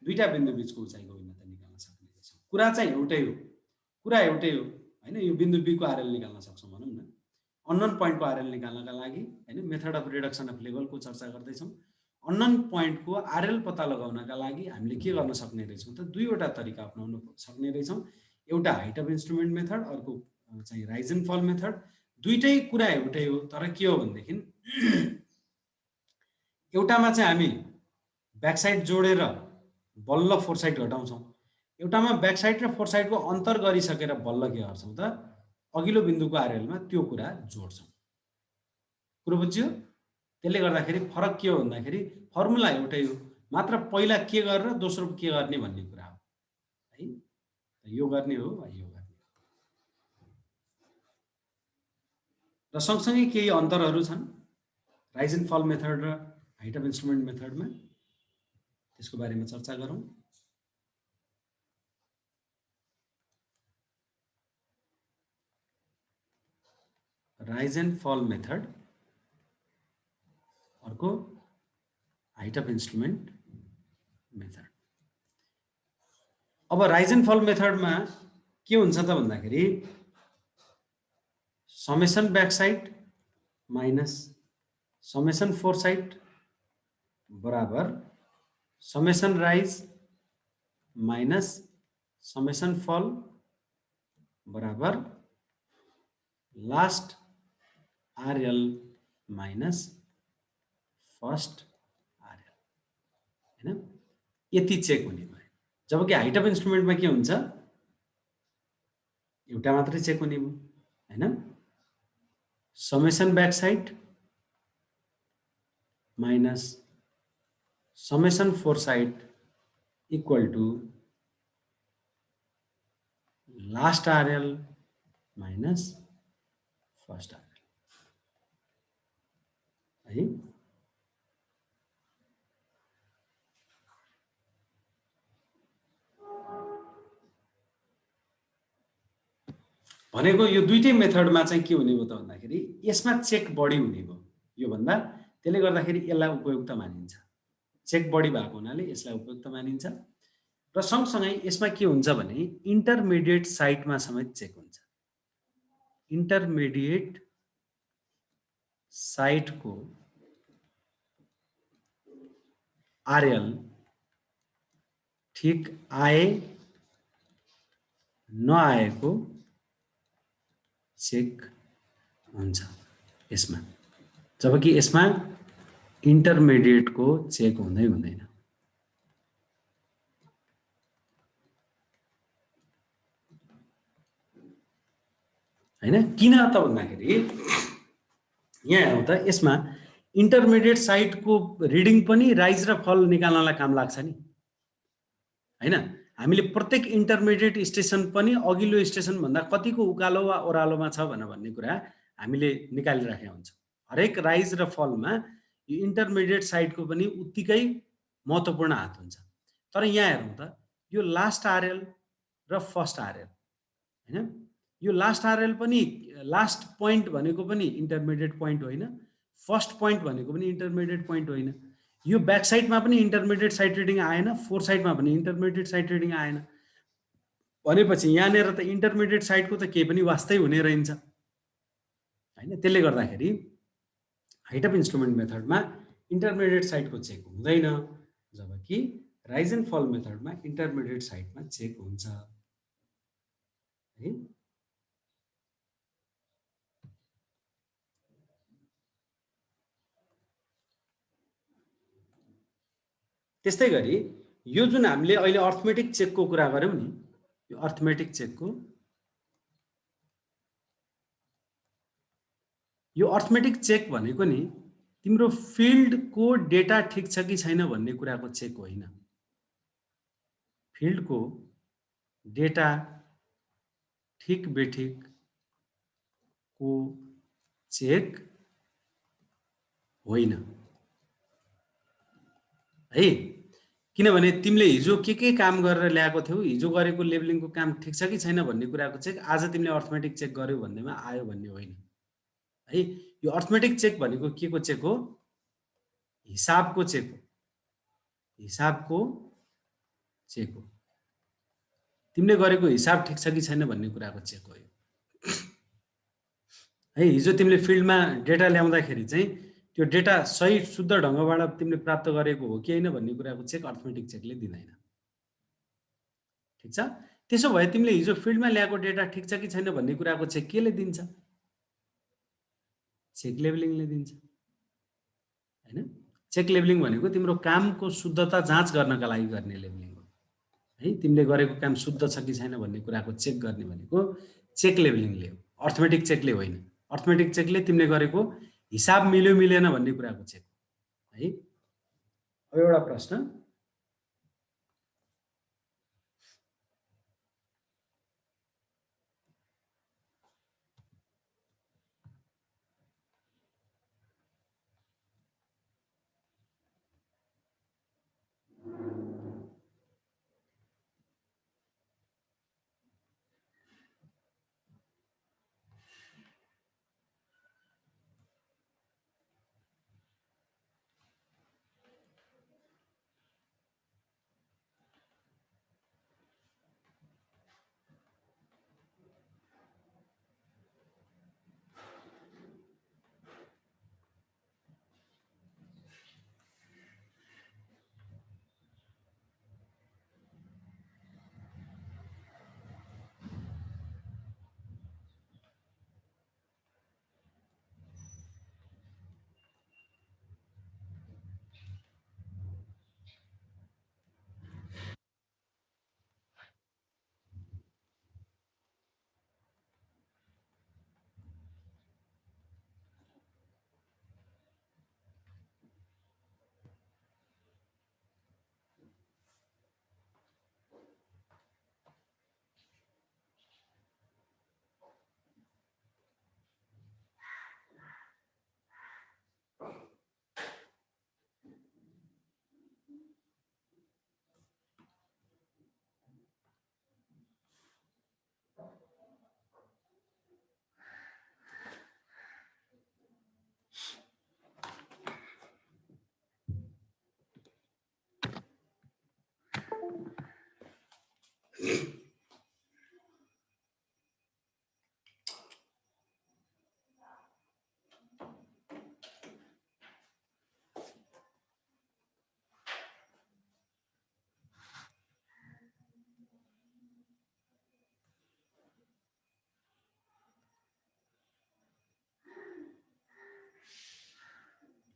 दुईटा बिन्दु बीचको उचाइको भिन्नता निकाल्न सक्ने रहेछौँ। कुरा चाहिँ एउटै हो, कुरा एउटै हो हैन। यो बिन्दु बी को आरएल निकाल्न सक्छौँ भनौँ न। अननोन पोइन्टको आरएल निकाल्नका लागि हैन मेथड अफ रिडक्सन अफ लेभलको चर्चा गर्दैछौँ। अननोन पोइन्टको आरएल पत्ता लगाउनका लागि हामीले के गर्न सक्ने रहेछौँ त, दुईवटा तरिका अपनाउन सक्ने रहेछौँ। एउटा हाइट अफ इन्स्ट्रुमेन्ट मेथड, अर्को चाहिँ राइज एन्ड फल मेथड। दुईटै कुरा एउटै हो, तर के हो भनेदेखि एउटामा चाहिँ हामी ब्याकसाइड जोडेर बल्ल फोरसाइड घटाउँछौँ, एउटामा ब्याकसाइड र फोरसाइडको अन्तर गरिसकेर बल्ल के गर्छौँ त, अघिल्लो बिन्दुको आरएलमा त्यो कुरा जोड्छौँ। कुरो बुझ्यो? त्यसले गर्दाखेरि फरक के हो भन्दाखेरि फर्मुला एउटै हो, मात्र पहिला के गरेर दोस्रो के गर्ने भन्ने कुरा हो है। यो गर्ने हो, यो गर्ने हो। र सँगसँगै केही अन्तरहरू छन् राइज एन्ड फल मेथड र हाइट अफ इन्स्ट्रुमेन्ट मेथडमा, त्यसको बारेमा चर्चा गरौँ। राइज एन्ड फल मेथड, अर्को हाइट अफ इन्स्ट्रुमेन्ट मेथड। अब राइज एन्ड फल मेथडमा के हुन्छ त भन्दाखेरि summation backsight minus summation foresight बराबर समेसन राइज माइनस समेसन फल बराबर last RL minus first RL हैन। यति चेक हुने भयो। जबकि हाइट अफ इन्स्ट्रुमेन्टमा के हुन्छ, एउटा मात्रै चेक हुने भयो हैन। Summation backsight minus summation foresight equal to last RL minus first RL है। भनेको यो दुईटै मेथडमा चाहिँ के हुने भयो त भन्दाखेरि यसमा चेक बढी हुने भयो यो भन्दा, त्यसले गर्दाखेरि यसलाई उपयुक्त मानिन्छ। चेक बढी भएको हुनाले यसलाई उपयुक्त मानिन्छ। र सँगसँगै यसमा के हुन्छ भने इन्टरमिडिएट साइटमा समेत चेक हुन्छ। इन्टरमिडिएट साइटको आरएल ठिक आए नआएको चेक हुन्छ यसमा, जबकि यसमा इन्टरमिडिएटको चेक हुँदै हुँदैन हैन। किन त भन्दाखेरि यहाँ हेरौँ त, यसमा इन्टरमिडिएट साइटको रिडिङ पनि राइज र फल निकाल्नलाई काम लाग्छ नि हैन। हामीले प्रत्येक इन्टरमिडिएट स्टेसन पनि अघिल्लो स्टेसन भन्दा कतिको उकालो वा ओह्रालोमा छ भन्ने कुरा हामीले निकालिराखेका हुन्छौँ। हरेक राइज र फलमा यो इन्टरमिडिएट साइटको पनि उत्तिकै महत्त्वपूर्ण हात हुन्छ। तर यहाँ हेरौँ त, यो लास्ट आरएल र फर्स्ट आरएल हैन, यो लास्ट आरएल पनि लास्ट पोइन्ट भनेको पनि इन्टरमिडिएट पोइन्ट होइन, फर्स्ट पोइन्ट भनेको पनि इन्टरमिडिएट पोइन्ट होइन। यो ब्याक साइडमा पनि इन्टरमिडिएट साइड रिडिङ आएन, फोर साइडमा पनि इन्टरमिडिएट साइड रिडिङ आएन। भनेपछि यहाँनिर त इन्टरमिडिएट साइडको त केही पनि वास्तै हुने रहन्छ हैन। त्यसले गर्दाखेरि हाइट अफ इन्स्ट्रुमेन्ट मेथडमा इन्टरमिडिएट साइडको चेक हुँदैन, जबकि राइज एन्ड फल मेथडमा इन्टरमिडिएट साइडमा चेक हुन्छ है। त्यस्तै गरी यो जुन हामीले अहिले अर्थमेटिक चेकको कुरा गर्यौं नि, यो अर्थमेटिक चेकको, यो अर्थमेटिक चेक भनेको नि तिम्रो फिल्डको डेटा ठिक छ कि छैन भन्ने कुराको चेक होइन। फिल्डको डेटा ठिक बेठिकको चेक होइन है। किनभने तिमीले हिजो के काम गरेर ल्याएको थियौ, हिजो गरेको लेबलिङको काम ठिक छ कि छैन भन्ने कुराको चेक आज तिमीले अर्थमेटिक चेक गर्यौ भन्नेमा आयो भन्ने होइन है। यो अर्थमेटिक चेक भनेको के को चेक हो? हिसाबको चेक हो, हिसाबको चेक हो। तिमीले गरेको हिसाब ठिक छ कि छैन भन्ने कुराको चेक हो यो। है हिजो तिमीले फिल्डमा डेटा ल्याउँदाखेरि चाहिँ त्यो डेटा सही शुद्ध ढङ्गबाट तिमीले प्राप्त गरेको हो कि होइन भन्ने कुराको चेक अर्थमेटिक चेकले दिँदैन। ठिक छ? त्यसो भए तिमीले हिजो फिल्डमा ल्याएको डेटा ठिक छ कि छैन भन्ने कुराको चेक केले दिन्छ? चेक लेभलिङले दिन्छ। होइन? चेक लेभलिङ भनेको तिम्रो कामको शुद्धता जाँच गर्नका लागि गर्ने लेभलिङ हो। है तिमीले गरेको काम शुद्ध छ कि छैन भन्ने कुराको चेक गर्ने भनेको चेक लेभलिङले हो, अर्थमेटिक चेकले होइन। अर्थमेटिक चेकले तिमीले गरेको हिसाब मिल्यो मिलेन भन्ने कुराको चेक हो। है अब एउटा प्रश्न,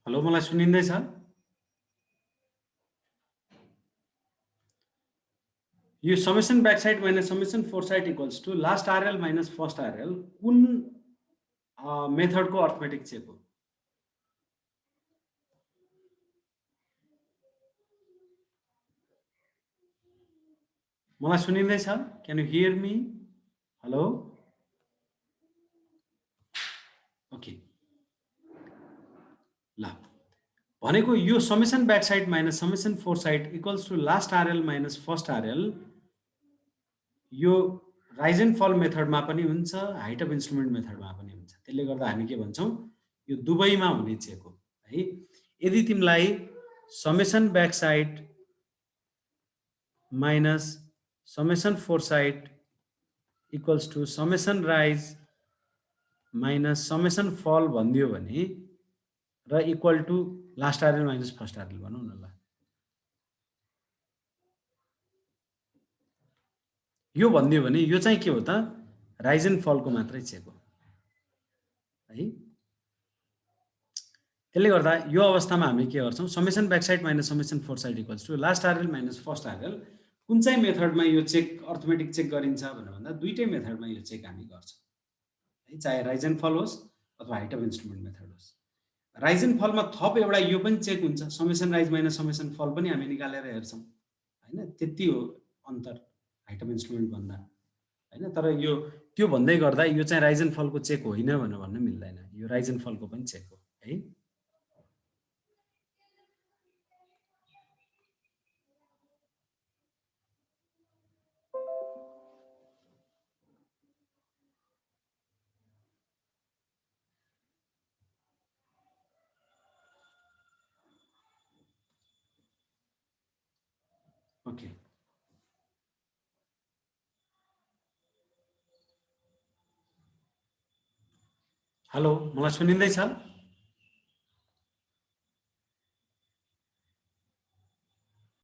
हेलो मलाई सुनिँदैछ? यो summation back side minus summation fore side equals to last RL minus first RL कुन मेथडको अर्थमेटिक चेक हो? मलाई सुनिँदैछ? Can you hear me? Hello? Okay ल भनेको यो summation back side minus summation fore side equals to last RL minus first RL यो rise and fall मेथडमा पनि हुन्छ, हाइट अफ इन्स्ट्रुमेन्ट मेथडमा पनि हुन्छ। त्यसले गर्दा हामी के भन्छौँ, यो दुवैमा हुने चेक हो। है यदि तिमीलाई summation back side minus summation fore side equals to summation rise minus summation fall भनिदियो भने र equal to last RL minus first RL भनौँ न ल, यो भनिदियो भने यो चाहिँ के हो त, राइज एन्ड फलको मात्रै चेक हो। है त्यसले गर्दा यो अवस्थामा हामी के गर्छौँ, summation back side minus summation fore side equals to last RL minus first RL कुन चाहिँ मेथडमा यो चेक अर्थमेटिक चेक गरिन्छ भनेर भन्दा दुईटै मेथडमा यो चेक हामी गर्छौँ। है चाहे राइज एन्ड फल होस् अथवा हाइट अफ इन्स्ट्रुमेन्ट मेथड होस्। राइज एन्ड फलमा थप एउटा यो पनि चेक हुन्छ, समेसन राइज माइनस समेसन फल पनि हामी निकालेर हेर्छौँ। होइन त्यति हो अन्तर हाइट अफ इन्स्ट्रुमेन्ट भन्दा। होइन तर यो त्यो भन्दै गर्दा यो चाहिँ राइज एन्ड फलको चेक होइन भनेर भन्न मिल्दैन, यो राइज एन्ड फलको पनि चेक हो। है ओके, हेलो, मलाई सुनिँदैछ?